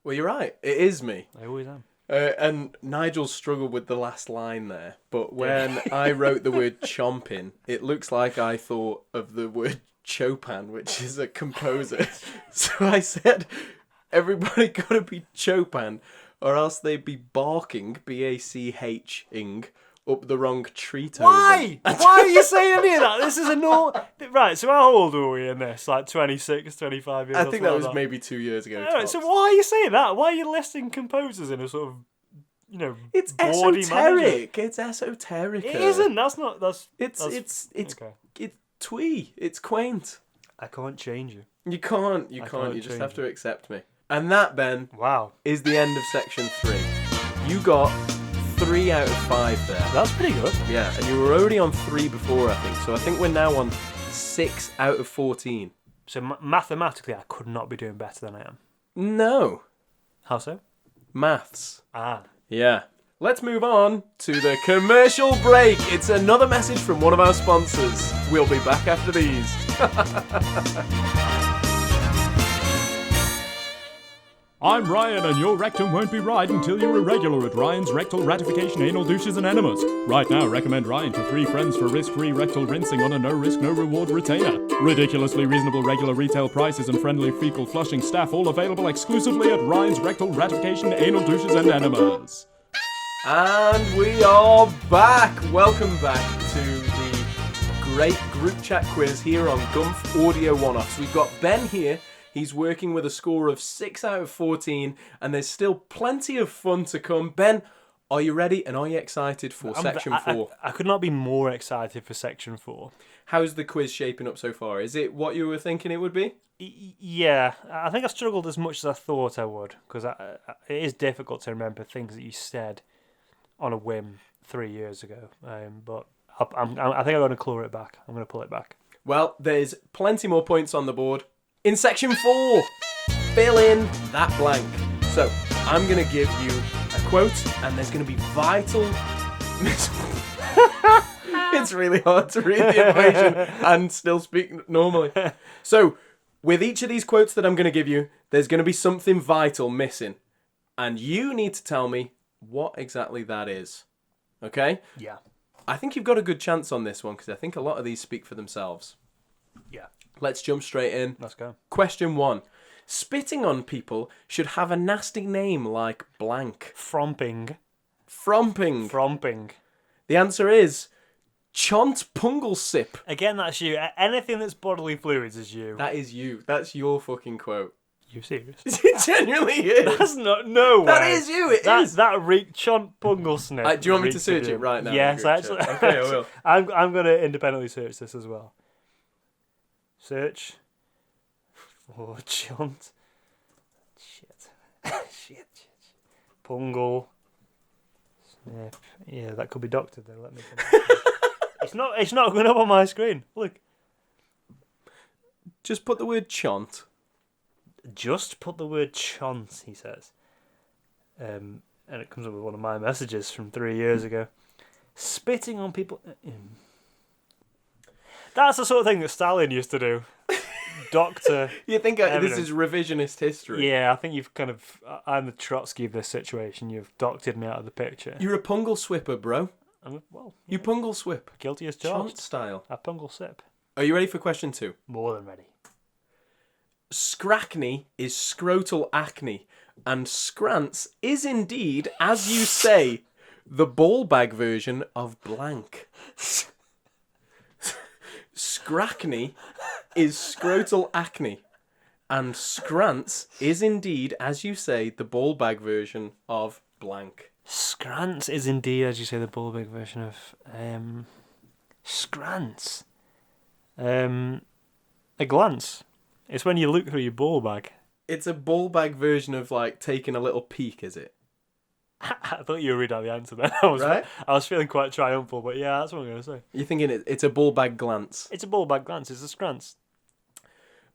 Well, you're right. It is me. I always am. And Nigel struggled with the last line there, but when I wrote the word chomping, it looks like I thought of the word Chopin, which is a composer. So I said, everybody got to be Chopin, or else they'd be barking, B-A-C-H-ing, up the wrong treat. Why? Why are you saying any of that? This is a normal... Right, so how old were we in this? Like 26, 25 years old? I think that was maybe 2 years ago. Right, so why are you saying that? Why are you listing composers in a sort of, It's bawdy esoteric. manner? It's esoteric. It isn't. That's not... It's okay. It's twee. It's quaint. I can't change you. You can't. You just have to accept me. And that, Ben, is the end of section 3. You got 3 out of 5 there. That's pretty good. Yeah, and you were already on 3 before, I think. So I think we're now on 6 out of 14. So mathematically, I could not be doing better than I am. No. How so? Maths. Ah. Yeah. Let's move on to the commercial break. It's another message from one of our sponsors. We'll be back after these. I'm Ryan, and your rectum won't be right until you're a regular at Ryan's Rectal Ratification Anal Douches and Enemas. Right now, recommend Ryan to 3 friends for risk-free rectal rinsing on a no-risk, no-reward retainer. Ridiculously reasonable regular retail prices and friendly fecal flushing staff, all available exclusively at Ryan's Rectal Ratification Anal Douches and Enemas. And we are back. Welcome back to the great group chat quiz here on Gumf Audio One-Offs. We've got Ben here. He's working with a score of 6 out of 14, and there's still plenty of fun to come. Ben, are you ready, and are you excited for Section 4? I could not be more excited for Section 4. How's the quiz shaping up so far? Is it what you were thinking it would be? Yeah, I think I struggled as much as I thought I would, because it is difficult to remember things that you said on a whim 3 years ago. But I think I'm going to claw it back. I'm going to pull it back. Well, there's plenty more points on the board. In section 4, fill in that blank. So, I'm going to give you a quote, and there's going to be vital... It's really hard to read the equation and still speak normally. So, with each of these quotes that I'm going to give you, there's going to be something vital missing. And you need to tell me what exactly that is. Okay? Yeah. I think you've got a good chance on this one, because I think a lot of these speak for themselves. Yeah. Let's jump straight in. Let's go. Question 1. Spitting on people should have a nasty name like blank. Fromping. Fromping. The answer is Chont Punglesip. Again, that's you. Anything that's bodily fluids is you. That is you. That's your fucking quote. You serious? It genuinely is. That's not... No way. That is you. It is. That Chont Punglesnip. Do you want me to search it right now? Yes, actually. Okay, I will. I'm going to independently search this as well. Search for Chont. Shit. Shit. Pungle. Snip. Yeah, that could be doctored though. Let me. It's not going up on my screen. Look. Just put the word chont. Just put the word chont, he says. And it comes up with one of my messages from 3 years ago. Spitting on people. That's the sort of thing that Stalin used to do. Doctor. You think this is revisionist history? Yeah, I think you've kind of... I'm the Trotsky of this situation. You've doctored me out of the picture. You're a pungle swipper, bro. Well, you pungle swip. Guilty as Chont charged. style. I pungle sip. Are you ready for question 2? More than ready. Scracne is scrotal acne, and scrance is indeed, as you say, the ball bag version of blank. Scracne is scrotal acne, and scrance is indeed, as you say, the ball bag version of blank. Scrance is indeed, as you say, the ball bag version of scrance. A glance. It's when you look through your ball bag. It's a ball bag version of like taking a little peek, is it? I thought you were reading out the answer then. I was feeling quite triumphal, but yeah, that's what I'm going to say. You're thinking it's a ball bag glance. It's a ball bag glance. It's a scrance.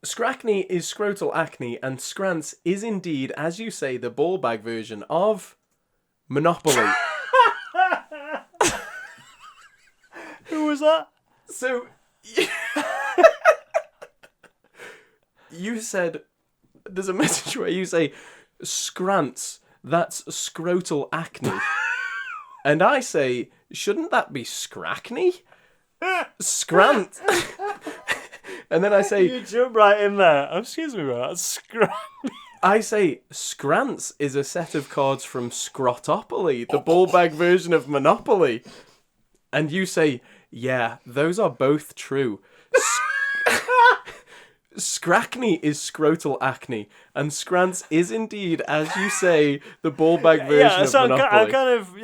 Scracne is scrotal acne, and scrance is indeed, as you say, the ball bag version of Monopoly. Who was that? So, you said, there's a message where you say, scrance, that's scrotal acne. And I say, shouldn't that be scracne? Scrant. And then I say... You jump right in there. Excuse me, bro. That's scracne. I say, scrance is a set of cards from Scrotopoly, the ball bag version of Monopoly. And you say, yeah, those are both true. Scracne is scrotal acne, and scrance is indeed, as you say, the ball bag version of Monopoly. I'm kind of,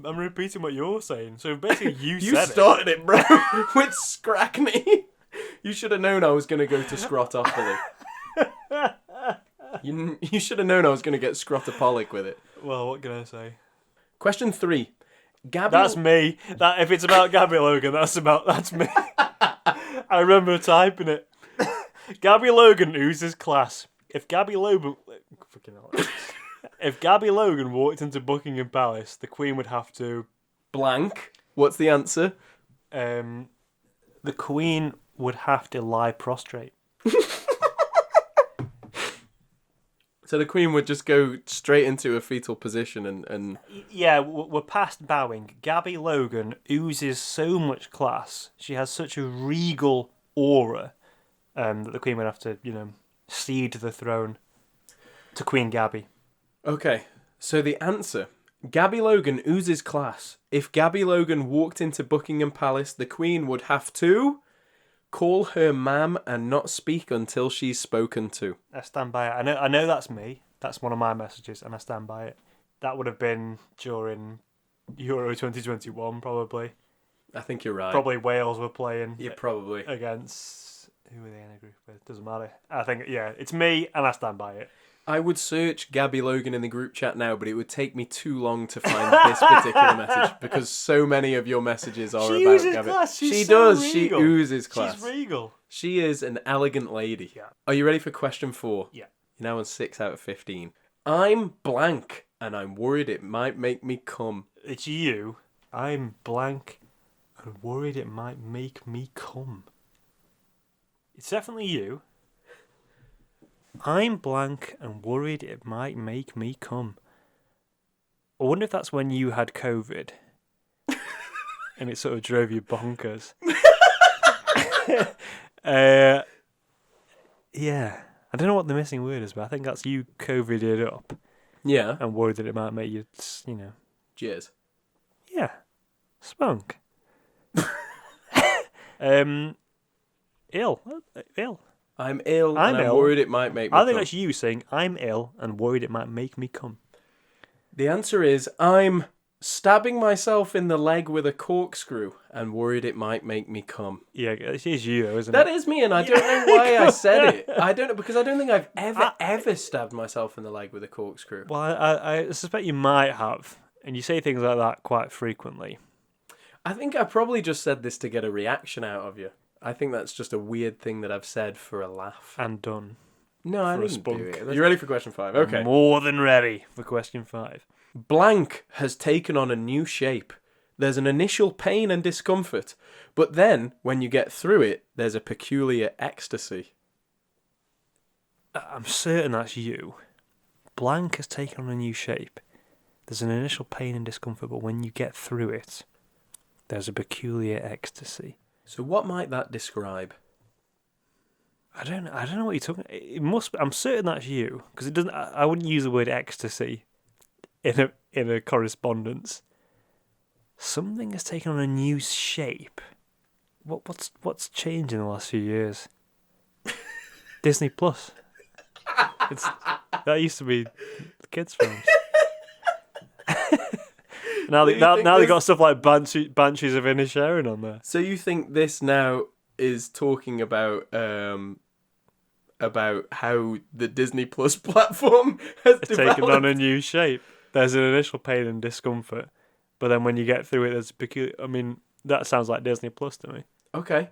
I'm repeating what you're saying. So basically, you started it, bro, with scracne. You should have known I was going to go to Scrotopoly. You should have known I was going to get Scrotopolic with it. Well, what can I say? Question 3. That's me. If it's about Gabby Logan, that's me. I remember typing it. Gabby Logan oozes class. If Gabby Logan walked into Buckingham Palace, the Queen would have to blank. What's the answer? The Queen would have to lie prostrate. So the Queen would just go straight into a fetal position and... Yeah, we're past bowing. Gabby Logan oozes so much class. She has such a regal aura that the Queen would have to, cede the throne to Queen Gabby. Okay, so the answer. Gabby Logan oozes class. If Gabby Logan walked into Buckingham Palace, the Queen would have to... call her ma'am and not speak until she's spoken to. I stand by it. I know that's me. That's one of my messages, and I stand by it. That would have been during Euro 2021, probably. I think you're right. Probably Wales were playing. Yeah, probably. Against... Who were they in a group with? Doesn't matter. I think, yeah, it's me, and I stand by it. I would search Gabby Logan in the group chat now, but it would take me too long to find this particular message because so many of your messages are She about oozes Gabby. class. She's She so does. regal. She oozes class. She's regal. She is an elegant lady. Yeah. Are you ready for question 4? Yeah. You're now on 6 out of 15. I'm blank, and I'm worried it might make me come. It's you. I'm blank and worried it might make me come. It's definitely you. I'm blank and worried it might make me come. I wonder if that's when you had COVID and it sort of drove you bonkers. Yeah. I don't know what the missing word is, but I think that's you COVIDed up Yeah. and worried that it might make you, you know. Cheers. Yeah. Spunk. Ill. I'm ill, I'm and I'm ill. worried it might make me I think come. that's you saying, I'm ill and worried it might make me come. The answer is, I'm stabbing myself in the leg with a corkscrew and worried it might make me come. Yeah, it is you, though, isn't That it? is me, and I don't know why I said it. I don't know, because I don't think I've ever stabbed myself in the leg with a corkscrew. Well, I suspect you might have, and you say things like that quite frequently. I think I probably just said this to get a reaction out of you. I think that's just a weird thing that I've said for a laugh. And done. No, I for a didn't spunk. do it. You ready for question 5? Okay. More than ready for question 5. Blank has taken on a new shape. There's an initial pain and discomfort, but then, when you get through it, there's a peculiar ecstasy. I'm certain that's you. Blank has taken on a new shape. There's an initial pain and discomfort, but when you get through it, there's a peculiar ecstasy. So what might that describe? I don't know what you're talking. It must. I'm certain that's you because it doesn't. I wouldn't use the word ecstasy in a correspondence. Something has taken on a new shape. What's changed in the last few years? Disney Plus. That used to be kids' films. Now they got stuff like Banshees of Inisherin on there. So you think this now is talking about how the Disney Plus platform has developed? Taken on a new shape. There's an initial pain and discomfort, but then when you get through it, there's peculiar. I mean, that sounds like Disney Plus to me. Okay.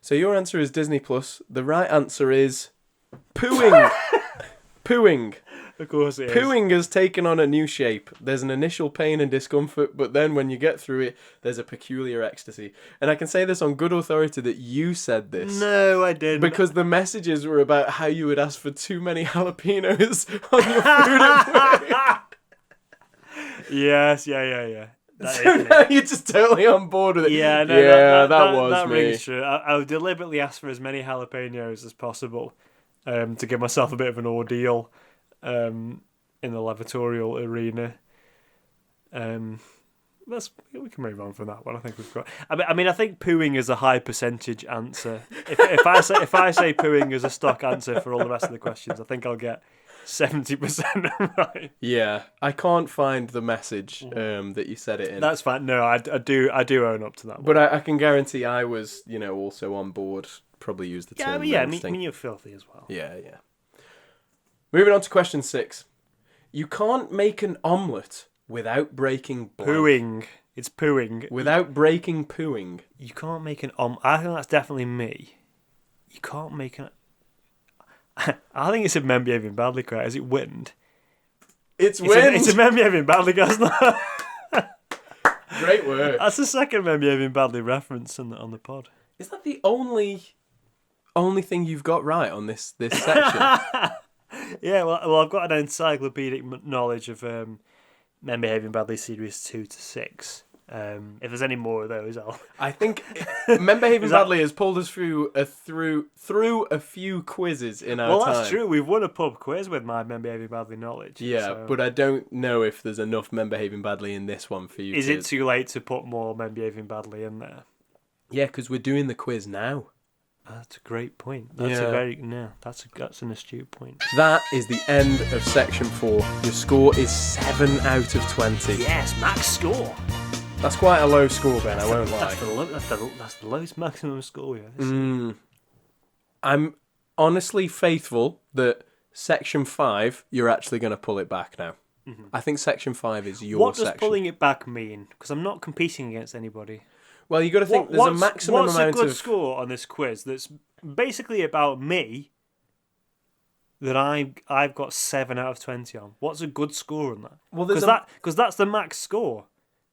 So your answer is Disney Plus. The right answer is pooing. Pooing. Of course it is. Pooing has taken on a new shape. There's an initial pain and discomfort, but then when you get through it, there's a peculiar ecstasy. And I can say this on good authority that you said this. No, I didn't. Because the messages were about how you would ask for too many jalapenos on your food at work. Yes, yeah. So now you're just totally on board with it. Yeah, no, that was that me. rings true. I would deliberately ask for as many jalapenos as possible to give myself a bit of an ordeal in the lavatorial arena. We can move on from that one. I think we've got. I mean, I think pooing is a high percentage answer. If I say pooing is a stock answer for all the rest of the questions, I think I'll get 70% right. Yeah, I can't find the message that you said it in. That's fine. No, I do own up to that one. But I can guarantee I was, also on board. Probably used the term. Yeah, I mean, you're filthy as well. Yeah. Moving on to question 6. You can't make an omelette without breaking blank. Pooing. It's pooing. Without breaking pooing. You can't make an I think that's definitely me. You can't make an... I think it's a men behaving badly quote. Is it wind? It's wind! It's a men behaving badly, isn't it? Great work. That's the second men behaving badly reference on the pod. Is that the only thing you've got right on this section? Yeah, well, I've got an encyclopedic knowledge of men behaving badly series 2 to 6. If there's any more of those, I think Men Behaving Badly has pulled us through a few quizzes in our time. Well, that's true. We've won a pub quiz with my Men Behaving Badly knowledge. Yeah, so. But I don't know if there's enough Men Behaving Badly in this one for you. Is it too late to put more Men Behaving Badly in there? Yeah, because we're doing the quiz now. That's a great point. That's an astute point. That is the end of section 4. Your score is 7 out of 20. Yes, max score. That's quite a low score, Ben. I won't lie. That's the lowest maximum score. Yeah. I'm honestly faithful that Section 5, you're actually going to pull it back now. Mm-hmm. I think Section 5 is your What section. does pulling it back mean? Because I'm not competing against anybody. Well, you got to think there's a maximum what's amount a good of... score on this quiz that's basically about me that I've got 7 out of 20 on? What's a good score on that? Well, Because that's the max score.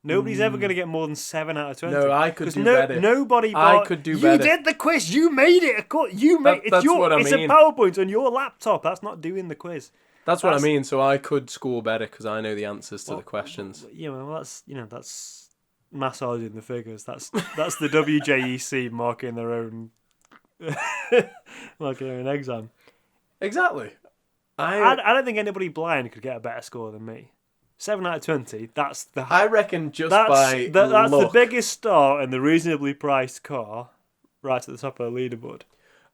Nobody's ever going to get more than 7 out of 20. No, I could do better. Nobody. I could do better. You did the quiz. You made it. That's what I It's mean. a PowerPoint on your laptop. That's not doing the quiz. That's what I mean. So I could score better because I know the answers to the questions. Yeah, well, that's massaging the figures. That's the WJEC marking their own exam. Exactly. I don't think anybody blind could get a better score than me. 7 out of 20. I reckon that's the biggest star in the reasonably priced car, right at the top of the leaderboard.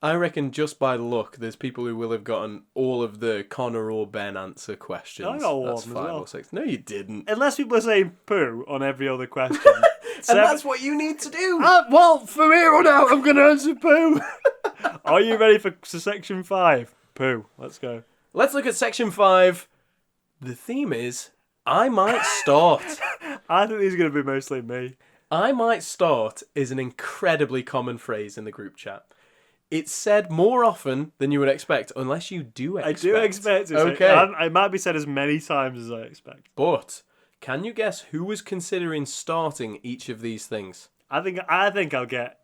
I reckon just by luck, there's people who will have gotten all of the Connor or Ben answer questions. I got one That's as 5 well. or 6. No, you didn't. Unless people are saying poo on every other question. And that's what you need to do. Well, from here on out, I'm going to answer poo. Are you ready for Section 5? Poo. Let's go. Let's look at Section 5. The theme is, I might start. I think these are going to be mostly me. I might start is an incredibly common phrase in the group chat. It's said more often than you would expect, unless you do expect. I do expect it. Okay. It might be said as many times as I expect. But can you guess who was considering starting each of these things? I think I'll get...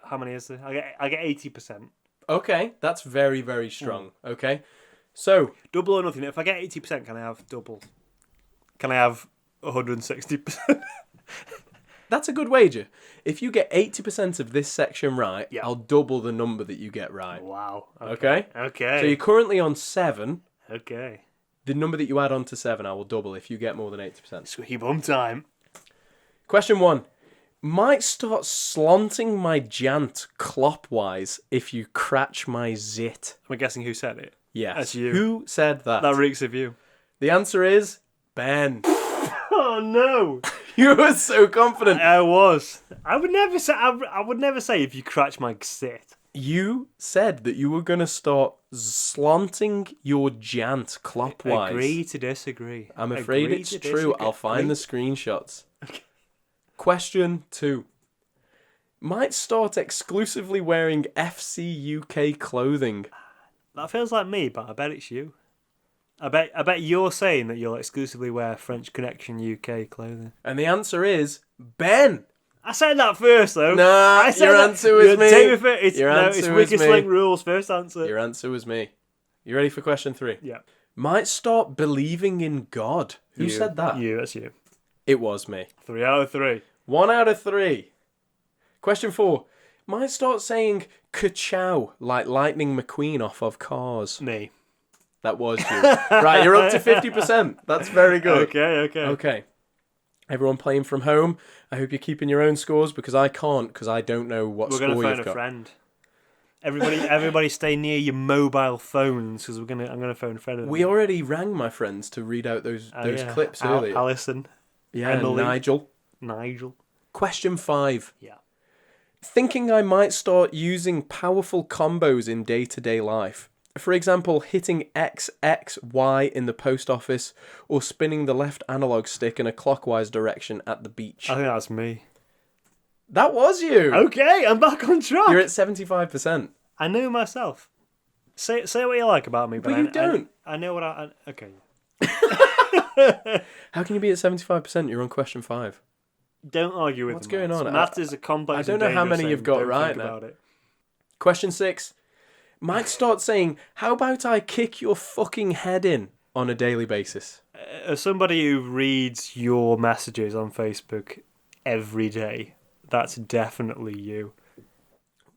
How many is there? I'll get 80%. Okay, that's very, very strong. Okay, so... Double or nothing. If I get 80%, can I have double? Can I have 160%? That's a good wager. If you get 80% of this section right, Yeah. I'll double the number that you get right. Wow. Okay? Okay. So you're currently on 7. Okay. The number that you add on to 7, I will double if you get more than 80%. Squeaky bum time. Question 1. Might start slanting my jant clopwise if you cratch my zit. I'm guessing who said it. Yes. That's you. Who said that? That reeks of you. The answer is Ben. Oh no! You were so confident. I was. I would never say. I would never say if you cratch my zit. You said that you were going to start slanting your jant clopwise. Agree to disagree. I'm afraid it's true. I'll find the screenshots. Okay. Question 2. Might start exclusively wearing FC UK clothing. That feels like me, but I bet it's you. I bet you're saying that you'll exclusively wear French Connection UK clothing. And the answer is Ben. I said that first, though. Nah, your answer was me. It's weakest link rules. First answer. Your answer was me. You ready for question 3? Yeah. Might start believing in God. Who said that? You. That's you. It was me. 3 out of 3. 1 out of 3. Question 4. Might start saying ka-chow like Lightning McQueen off of Cars. Me. That was you. Right, you're up to 50%. That's very good. Okay. Everyone playing from home, I hope you're keeping your own scores because I can't because I don't know what score you've got. We're going to phone a friend. Everybody stay near your mobile phones because I'm going to phone a friend. We already rang my friends to read out those clips earlier. Alison. Yeah, Emily. and Nigel. Question 5. Yeah. Thinking I might start using powerful combos in day-to-day life. For example, hitting X, X, Y in the post office or spinning the left analog stick in a clockwise direction at the beach. I think that's me. That was you. Okay, I'm back on track. You're at 75%. I know myself. Say what you like about me, but you don't. I know what I... Okay. How can you be at 75%? You're on question 5. Don't argue with me. What's going on? Maths is a complex. I don't know how many you've got right now. Question 6. Might start saying, how about I kick your fucking head in on a daily basis? As somebody who reads your messages on Facebook every day, that's definitely you.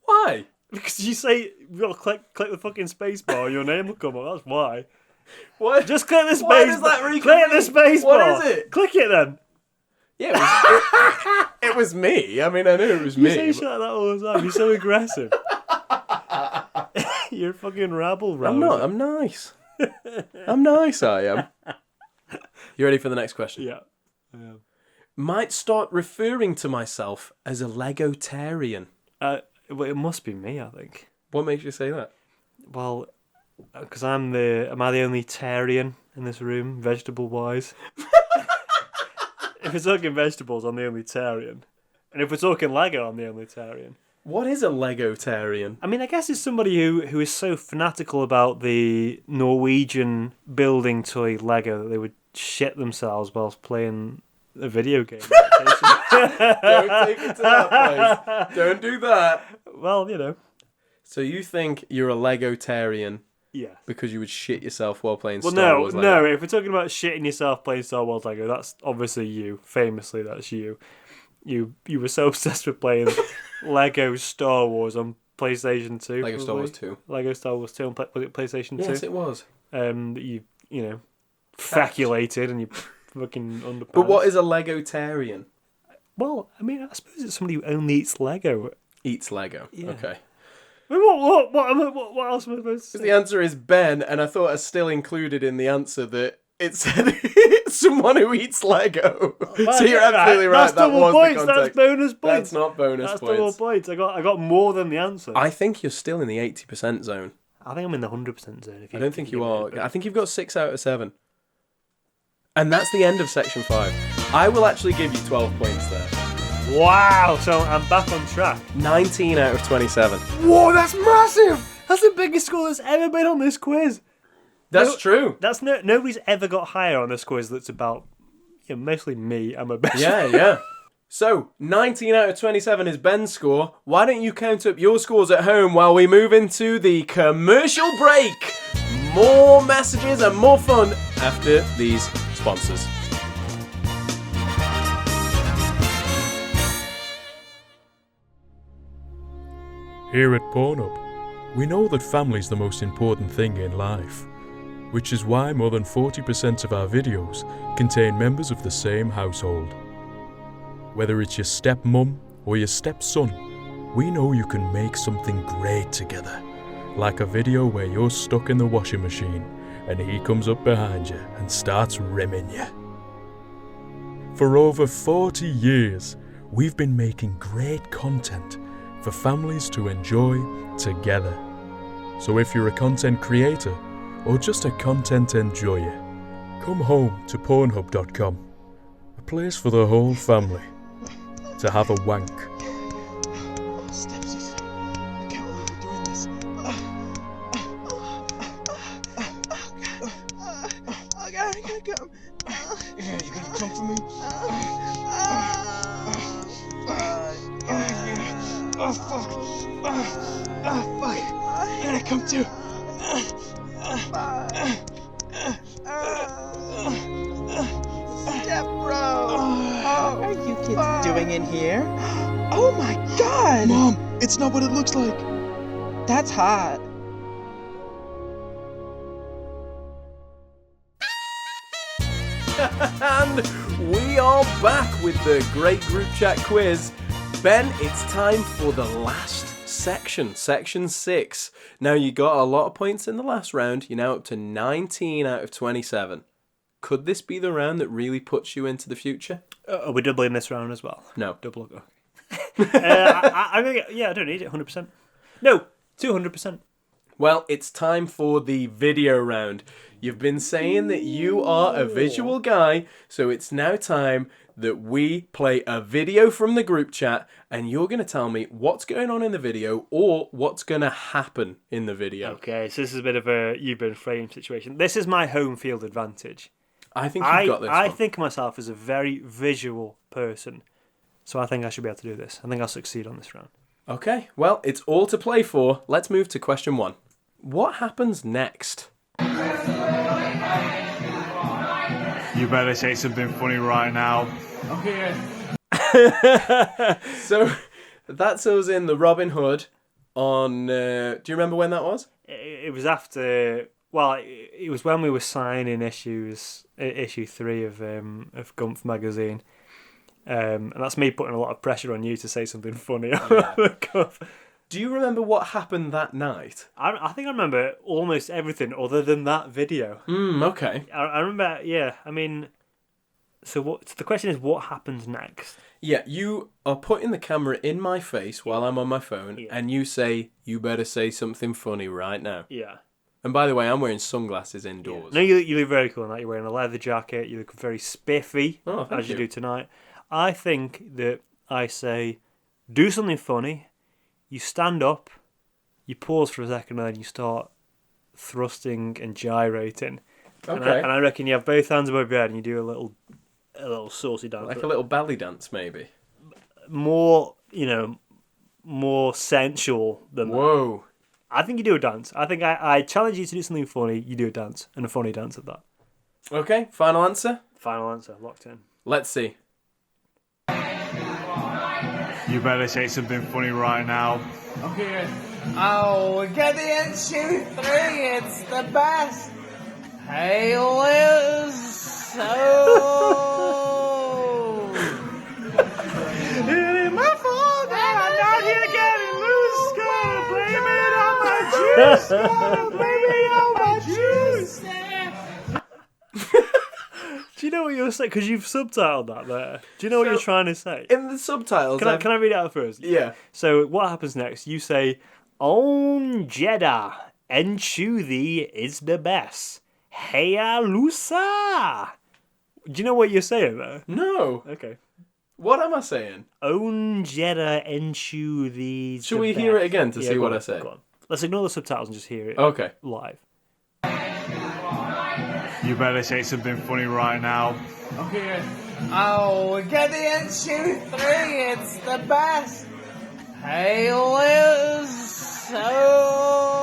Why? Because you say, well, click the fucking space bar, your name will come up. That's why. What? Just click the space Why does that reconvene? Click the space bar. What is it? Click it then. Yeah, it was me. I mean, I knew it was me. You say shit like that all the time. You're so aggressive. You're a fucking rabble rouser. I'm not. I'm nice. I'm nice, I am. You ready for the next question? Yeah. Might start referring to myself as a Legotarian. Well, it must be me, I think. What makes you say that? Well, Because am I the only Tarian in this room, vegetable-wise? If we're talking vegetables, I'm the only Tarian. And if we're talking Lego, I'm the only Tarian. What is a Legotarian? I mean, I guess it's somebody who is so fanatical about the Norwegian building toy Lego that they would shit themselves whilst playing a video game. Don't take it to that place. Don't do that. Well, you know. So you think you're a Legotarian Yeah. because you would shit yourself while playing Well, Star Wars Lego? no. If we're talking about shitting yourself playing Star Wars Lego, that's obviously you. Famously, that's you. You were so obsessed with playing Lego Star Wars on PlayStation 2. Lego Star Wars 2. Lego Star Wars 2 on was it PlayStation 2? Yes, it was. That you know, faculated and you fucking underpants. But what is a Legotarian? Well, I mean, I suppose it's somebody who only eats Lego. Eats Lego. Yeah. Okay. I mean, what else am I supposed to say? The answer is Ben, and I thought I still included in the answer that it said someone who eats Lego. Well, So you're absolutely right. That's That double was points. the That's context. bonus points. That's not bonus That's points. double points. I got more than the answer. I think you're still in the 80% zone. I think I'm in the 100% zone. I don't think you are. I think you've got 6 out of 7. And that's the end of section 5. I will actually give you 12 points there. Wow, so I'm back on track. 19 out of 27. Whoa, that's massive! That's the biggest score that's ever been on this quiz. That's true. That's nobody's ever got higher on this quiz that's about mostly me and my best friend. Yeah. So, 19 out of 27 is Ben's score. Why don't you count up your scores at home while we move into the commercial break? More messages and more fun after these sponsors. Here at Pornhub, we know that family's the most important thing in life, which is why more than 40% of our videos contain members of the same household. Whether it's your stepmom or your stepson, we know you can make something great together, like a video where you're stuck in the washing machine and he comes up behind you and starts rimming you. For over 40 years, we've been making great content for families to enjoy together. So if you're a content creator or just a content enjoyer, come home to Pornhub.com, a place for the whole family to have a wank. Stepsister, I can't believe we're doing this. Oh God, I gotta come. Yeah, you gonna come for me? Oh fuck! Fuck! I gotta come too. Step bro! What are you kids doing in here? Oh my God! Mom, it's not what it looks like. That's hot. And we are back with the great group chat quiz. Ben, it's time for the last section, section 6. Now, you got a lot of points in the last round. You're now up to 19 out of 27. Could this be the round that really puts you into the future? Are we doubling this round as well? No. Double. I don't need it 100%. No, 200%. Well, it's time for the video round. You've been saying that you are a visual guy, so it's now time that we play a video from the group chat, and you're going to tell me what's going on in the video or what's going to happen in the video. Okay, so this is a bit of a you've been framed situation. This is my home field advantage. I think you've got this I one. think of myself as a very visual person, so I think I should be able to do this. I think I'll succeed on this round. Okay, well, it's all to play for. Let's move to question 1. What happens next? You better say something funny right now. Okay. So, that's us in the Robin Hood on... do you remember when that was? It was after... Well, it was when we were signing issue 3 of Gumf magazine. And that's me putting a lot of pressure on you to say something funny on the cuff. Do you remember what happened that night? I think I remember almost everything other than that video. Okay. I remember, yeah. I mean, so the question is, what happens next? Yeah, you are putting the camera in my face while I'm on my phone, and you say, you better say something funny right now. Yeah. And by the way, I'm wearing sunglasses indoors. No, you look very cool in that. You're wearing a leather jacket. You look very spiffy, as you do tonight. I think that I say, do something funny. You stand up, you pause for a second, and then you start thrusting and gyrating. Okay. And I reckon you have both hands above your head and you do a little saucy dance. Like a little belly dance, maybe. More, more sensual than that. Whoa. I think you do a dance. I think I challenge you to do something funny. You do a dance, and a funny dance at that. Okay, final answer? Final answer, locked in. Let's see. You better say something funny right now. Okay. Oh, get the NC3. It's the best. Hey, Liz. Oh. It ain't my fault that I'm not here getting loose. Gonna blame it on my juice. Gonna blame it on my juice. Do you know what you're saying? Because you've subtitled that there. Do you know what you're trying to say? In the subtitles... Can I read it out first? Yeah. So what happens next? You say, On Jeddah, Enchuthi is the best. Heya Lusa. Do you know what you're saying there? No. Okay. What am I saying? On Jeddah, Enchuthi is Should the we best. hear it again to see go what on, I say? go on. Let's ignore the subtitles and just hear it Okay. live. You better say something funny right now. Okay. Oh, get the NC3. It's the best. Hey, Liz. Oh.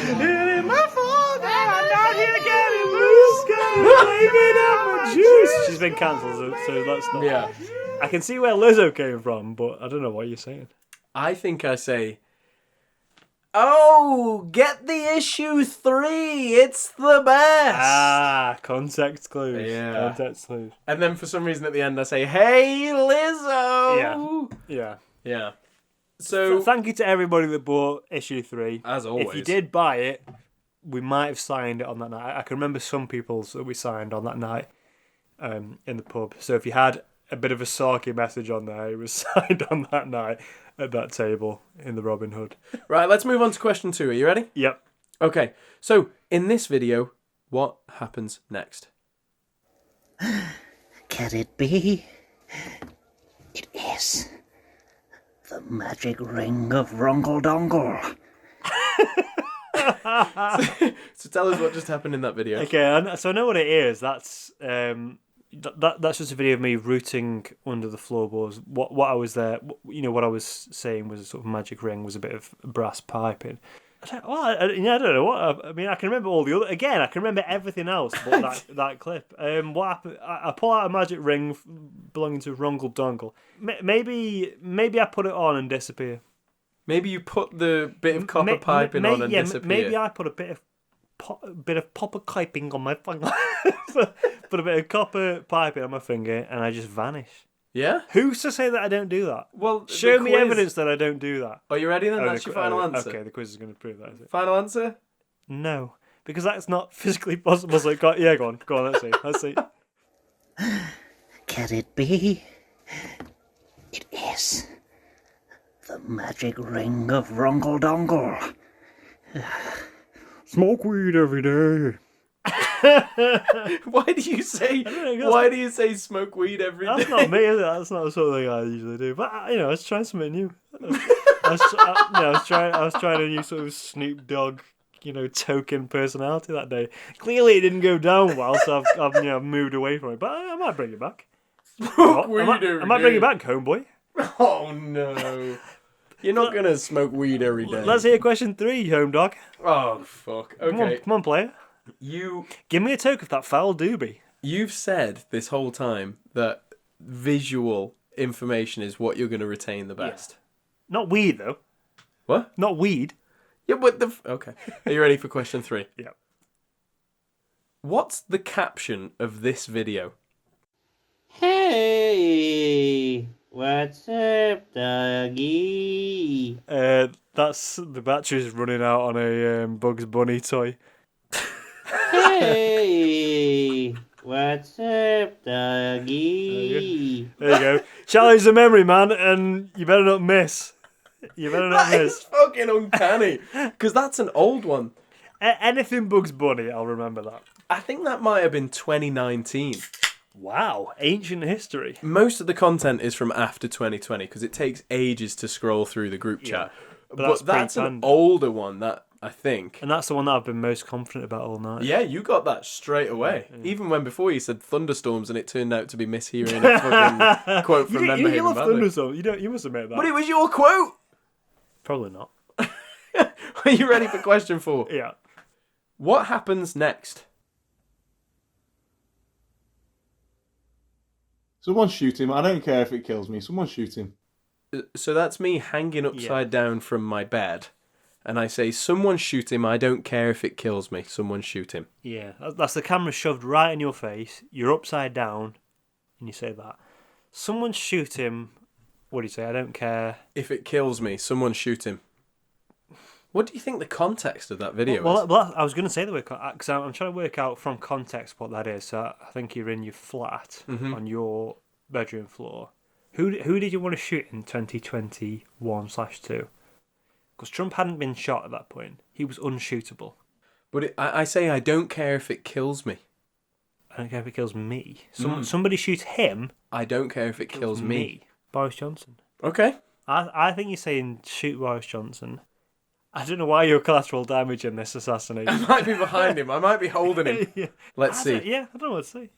It ain't my fault that I'm not here getting loose. Gonna blame it on my juice. She's been cancelled, so let's not. Yeah. I can see where Lizzo came from, but I don't know what you're saying. I think I say... Oh, get the issue 3. It's the best. Ah, context clues. Yeah. Context clues. And then for some reason at the end I say, hey, Lizzo. Yeah. Yeah. So, thank you to everybody that bought issue 3. as always. If you did buy it, we might have signed it on that night. I can remember some people's that we signed on that night in the pub. So if you had a bit of a sarky message on there, it was signed on that night at that table in the Robin Hood. Right, let's move on to question 2. Are you ready? Yep. Okay, so in this video, what happens next? Can it be? It is. The magic ring of Rongle Dongle. So tell us what just happened in that video. Okay, so I know what it is. That's that's just a video of me rooting under the floorboards. What I was there, what I was saying was a sort of magic ring, was a bit of brass piping. I don't know what. I mean, I can remember all the other. Again, I can remember everything else but that clip. What happened? I pull out a magic ring belonging to Rongle Dongle. Maybe I put it on and disappear. Maybe you put the bit of copper piping on and disappear. Maybe I put a bit of copper piping on my finger. Put a bit of copper piping on my finger and I just vanish. Yeah? Who's to say that I don't do that? Well, show me evidence that I don't do that. Are you ready then? That's your final answer. Okay, the quiz is going to prove that, is it? Final answer? No, because that's not physically possible. So go on, let's see. Can it be? It is. The magic ring of Rongle Dongle. Smoke weed every day. Why do you say smoke weed every day? That's not me, is it? That's not the sort of thing I usually do. But I was trying something new. I was trying a new sort of Snoop Dogg, token personality that day. Clearly, it didn't go down well, so I've moved away from it. But I might bring it back. Smoke weed every day. I might bring it back, homeboy. Oh no. You're not going to smoke weed every day. Let's hear question 3, home dog. Oh, fuck. Okay. Come on, player. Give me a toke of that foul doobie. You've said this whole time that visual information is what you're going to retain the best. Yeah. Not weed, though. What? Not weed. Yeah, but okay. Are you ready for question 3? Yep. What's the caption of this video? Hey, what's up, doggy? That's the battery's running out on a Bugs Bunny toy. Hey, what's up, doggy? There you go. Challenge the memory, man, and you better not miss. You better not That miss. is fucking uncanny. Because that's an old one. Anything Bugs Bunny, I'll remember that. I think that might have been 2019. Wow, ancient history. Most of the content is from after 2020 because it takes ages to scroll through the group chat. But that's an older one, that I think. And that's the one that I've been most confident about all night. Yeah, you got that straight away. Yeah. Even when before you said thunderstorms and it turned out to be mishearing a fucking quote from Member Haven You love Valley. thunderstorms. You must have made that. But it was your quote. Probably not. Are you ready for question 4? Yeah. What happens next? Someone shoot him. I don't care if it kills me. Someone shoot him. So that's me hanging upside down from my bed. And I say, someone shoot him. I don't care if it kills me. Someone shoot him. Yeah, that's the camera shoved right in your face. You're upside down. And you say that. Someone shoot him. What do you say? I don't care. If it kills me, someone shoot him. What do you think the context of that video is? Well, I was going to say the word, because I'm trying to work out from context what that is. So I think you're in your flat on your bedroom floor. Who did you want to shoot in 2021/2? Because Trump hadn't been shot at that point. He was unshootable. But I say I don't care if it kills me. I don't care if it kills me. Somebody shoots him. I don't care if it kills me. Boris Johnson. Okay. I think you're saying shoot Boris Johnson. I don't know why you're collateral damage in this assassination. I might be behind him. I might be holding him. Yeah. Let's see. I don't know what to say.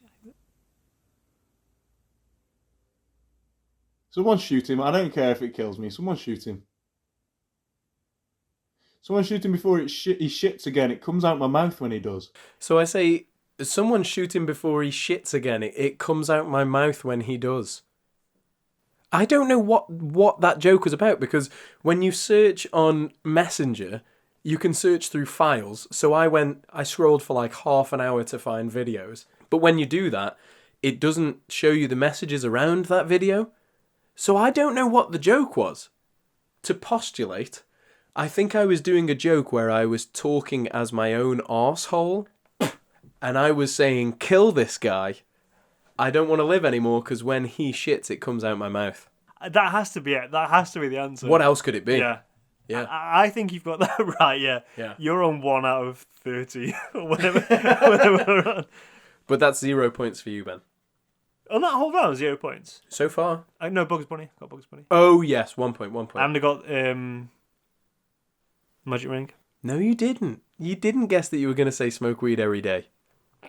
Someone shoot him. I don't care if it kills me. Someone shoot him. Someone shoot him before he shits again. It comes out my mouth when he does. So I say, someone shoot him before he shits again. It comes out my mouth when he does. I don't know what that joke was about, because when you search on Messenger, you can search through files. So I scrolled for like half an hour to find videos. But when you do that, it doesn't show you the messages around that video. So I don't know what the joke was. To postulate, I think I was doing a joke where I was talking as my own arsehole, and I was saying, kill this guy. I don't want to live anymore because when he shits, it comes out my mouth. That has to be it. That has to be the answer. What else could it be? Yeah. Yeah. I think you've got that right, yeah. Yeah. You're on 1 out of 30 or whatever we're on. But that's 0 points for you, Ben. On that whole round, 0 points. So far. No, Bugs Bunny. Got Bugs Bunny. Oh, yes. 1 point. And I got Magic Ring. No, you didn't. You didn't guess that you were going to say smoke weed every day.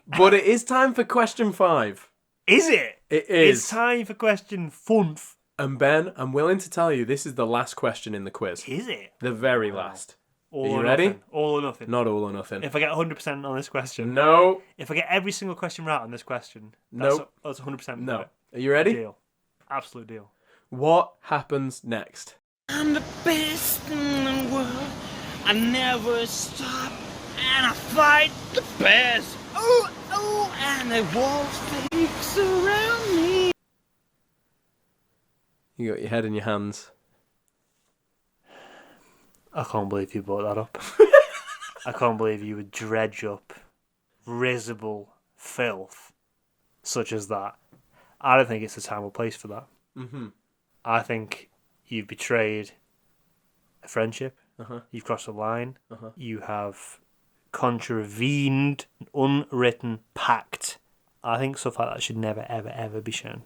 But it is time for question 5. Is it? It is. It's time for question 5. And Ben, I'm willing to tell you this is the last question in the quiz. Is it? The very last. All Are you or ready? Nothing. All or nothing. Not all or nothing. If I get 100% on this question. No. If I get every single question right on this question. Nope. That's 100%. No. Right. Are you ready? Deal. Absolute deal. What happens next? I'm the best in the world. I never stop, and I fight the best. Ooh, ooh, and the walls they surround me. You got your head in your hands. I can't believe you brought that up. I can't believe you would dredge up risible filth such as that. I don't think it's the time or place for that. Mm-hmm. I think you've betrayed a friendship. Uh-huh. You've crossed a line. Uh-huh. You have contravened an unwritten pact. I think stuff like that should never, ever, ever be shown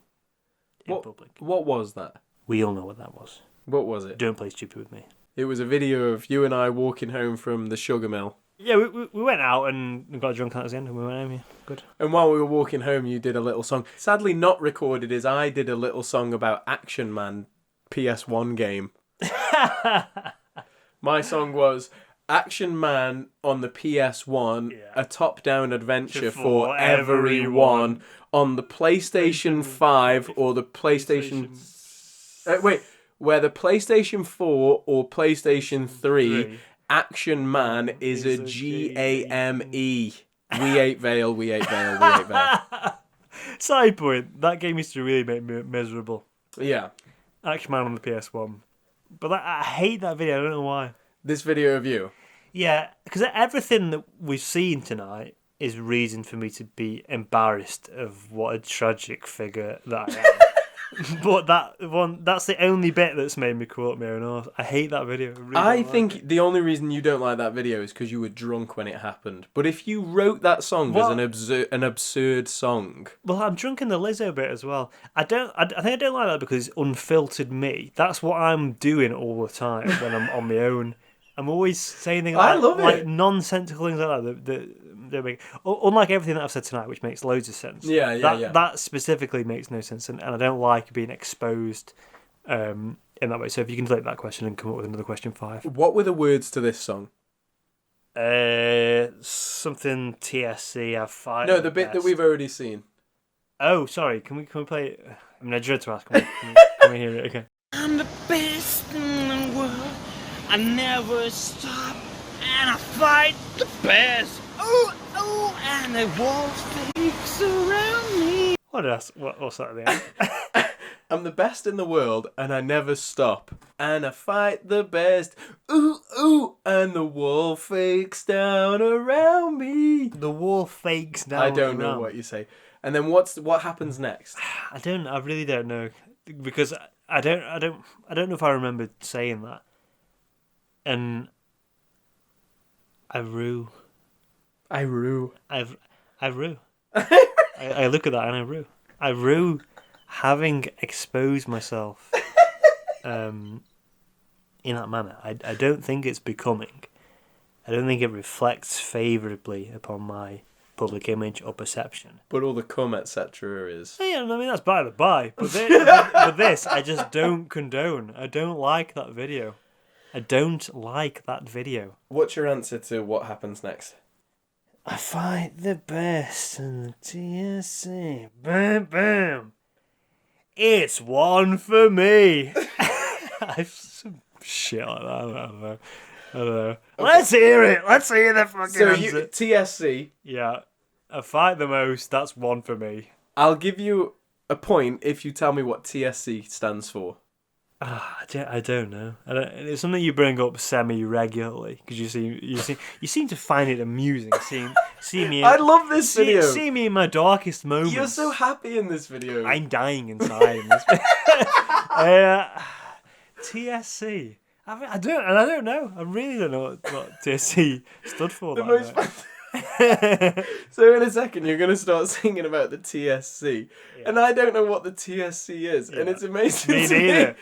in public. What was that? We all know what that was. What was it? Don't play stupid with me. It was a video of you and I walking home from the sugar mill. Yeah, we went out and got drunk at the end and we went home, yeah. Good. And while we were walking home, you did a little song. Sadly not recorded is I did a little song about Action Man PS1 game. My song was Action Man on the PS1, a top-down adventure for everyone on the PlayStation 5 or the PlayStation... where the PlayStation 4 or PlayStation 3... Action Man is a GAME. We ate Vale, we ate Vale, we ate Vale. Side point, that game used to really make me miserable. Yeah. Action Man on the PS1. But I hate that video, I don't know why. This video of you? Yeah, because everything that we've seen tonight is reason for me to be embarrassed of what a tragic figure that I am. But that's the only bit that's made me crawl up my own arse. I hate that video. I, really I don't like think it. the only reason you don't like that video is because you were drunk when it happened. But if you wrote that song as an absurd song, Well, I'm drunk in the Lizzo bit as well. I think I don't like that because it's unfiltered me. That's what I'm doing all the time when I'm on my own. I'm always saying things I love like it. nonsensical things like that. Unlike everything that I've said tonight, which makes loads of sense. Yeah. That specifically makes no sense, and I don't like being exposed in that way. So if you can delete that question and come up with another question 5. what were the words to this song? Something TSC. I find No, the bit that we've already seen. Oh, sorry. Can we play it? I mean, I dread to ask. Can we hear it again? I'm the best in the world. I never stop, and I fight the bears. Ooh, ooh, and the walls face around me. What's that at the end? I'm the best in the world, and I never stop. And I fight the best. Ooh, ooh, and the wall fakes down around me. The wall fakes down. I don't know what you say. And then what happens next? I really don't know, because I don't know if I remember saying that. And I rue. I rue. I look at that and I rue. I rue having exposed myself in that manner. I don't think it's becoming. I don't think it reflects favourably upon my public image or perception. But all the cum, etc. is... Yeah, I mean, that's by the by. But this, I just don't condone. I don't like that video. I don't like that video. What's your answer to what happens next? I fight the best in the TSC. Bam, bam. It's one for me. I've some shit like that. I don't know. Okay. Let's hear it. Let's hear the fucking answer. TSC. Yeah. I fight the most. That's one for me. I'll give you a point if you tell me what TSC stands for. I don't know. It's something you bring up semi-regularly because you seem to find it amusing. See me. I love this video. See me in my darkest moments. You're so happy in this video. I'm dying inside. In this TSC. I don't know. I really don't know what TSC stood for. So in a second you're going to start singing about the TSC, and I don't know what the TSC is, and it's amazing.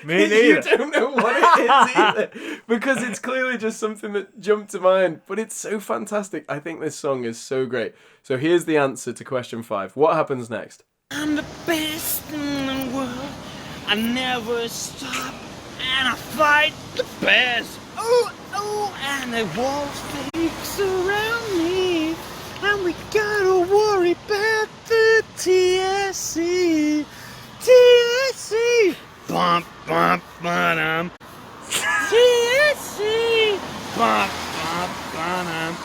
Me neither. You don't know what it is either, because it's clearly just something that jumped to mind, but it's so fantastic. I think this song is so great. So here's the answer to question 5. What happens next? I'm the best in the world. I never stop, and I fight the bears. Ooh, ooh, and the walls fakes around me. And we gotta worry about the TSC. TSC. Bump, bump, ba-dum. TSC. Bump, bump, ba-dum.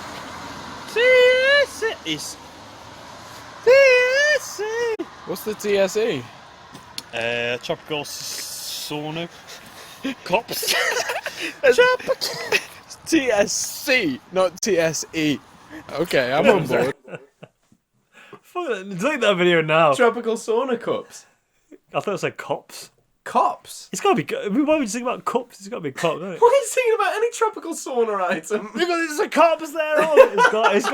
TSC. It's TSC. What's the TSE? Tropical sauna. Cops. TSC, not TSE. Okay, I'm on board. Delete that video now. Tropical sauna cups. I thought it said cops. Cops? It's got to be. Why would you think about cups? It's got to be cops, doesn't it? Why are you singing about any tropical sauna item? Because it's a cops there. It's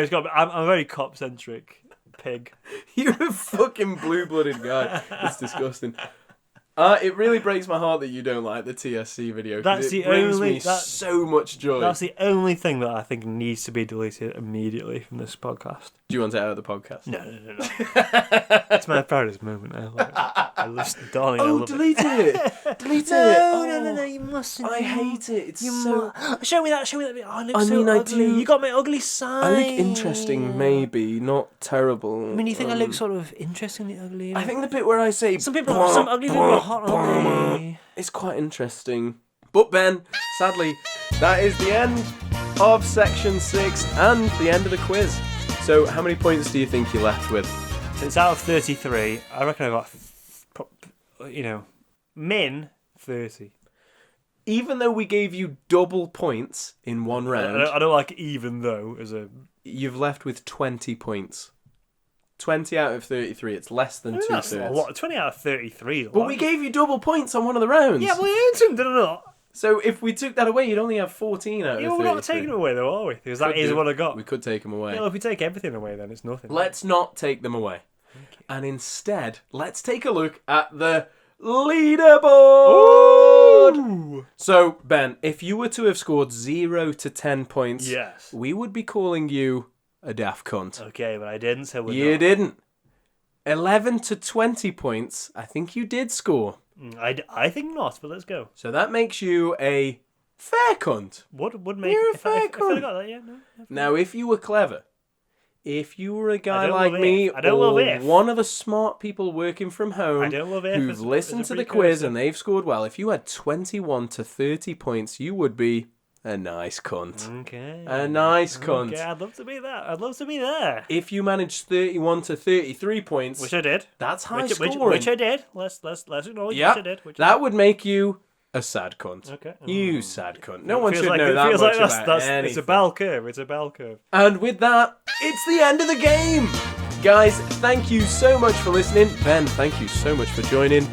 got. I'm a very cop centric pig. You're a fucking blue-blooded guy. It's disgusting. It really breaks my heart that you don't like the TSC video. It brings me so much joy. That's the only thing that I think needs to be deleted immediately from this podcast. Do you want it out of the podcast? No. It's my proudest moment. I love darling. I love delete it. Delete it. No, you mustn't. I hate it. It's so... Show me that. Oh, I look I so mean, I ugly. do. You got my ugly side. I look interesting, maybe. Not terrible. I mean, you think I look sort of interestingly ugly? I think the bit where I say... Some ugly people are hot, aren't they? It's quite interesting. But Ben, sadly, that is the end of section 6 and the end of the quiz. So how many points do you think you're left with? It's out of 33. I reckon I got, min 30. Even though we gave you double points in one round... I don't like even though as a... You've left with 20 points. 20 out of 33. It's less than That's two-thirds. a lot. 20 out of 33. But we gave you double points on one of the rounds. Yeah, we earned them, did I not? So if we took that away, you'd only have 14 out of 33. We're not taking them away, though, are we? Because that is what I got. We could take them away. Yeah, well, if we take everything away, then it's nothing. Let's not take them away. And instead, let's take a look at the leaderboard. Ooh. So, Ben, if you were to have scored 0 to 10 points, Yes. we would be calling you a daft cunt. Okay, but I didn't, so we're You not. didn't. 11 to 20 points, I think you did score. I think not, but let's go. So that makes you a fair cunt. What would make... You're a if fair if cunt. I got that, yeah, no. Now, if you were clever, if you were a guy don't like love me, if. I don't love or if. one of the smart people working from home I don't love if who've as listened a to the precursor. quiz and they've scored well, if you had 21 to 30 points, you would be a nice cunt. Okay. A nice cunt. Okay, I'd love to be that. I'd love to be there. If you managed 31 to 33 points, Which I did. that's high Which scoring. I did. Let's acknowledge Yeah, which I did. that would make you a sad cunt. Okay. You sad cunt. No one Feels should like- know it that feels much like about anything. It's a bell curve. It's a bell curve. And with that, it's the end of the game. Guys, thank you so much for listening. Ben, thank you so much for joining.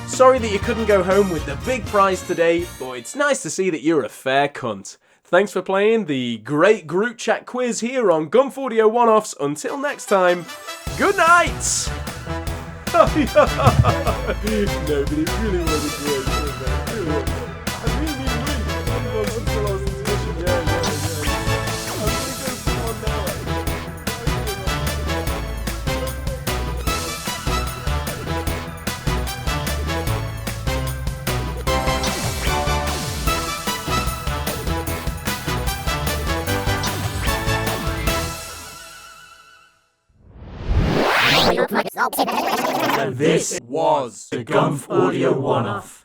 Sorry that you couldn't go home with the big prize today, but it's nice to see that you're a fair cunt. Thanks for playing the great group chat quiz here on Gumf Audio One-Offs. Until next time, good night! Nobody really wanted to And this was the Gumf Audio One-Off.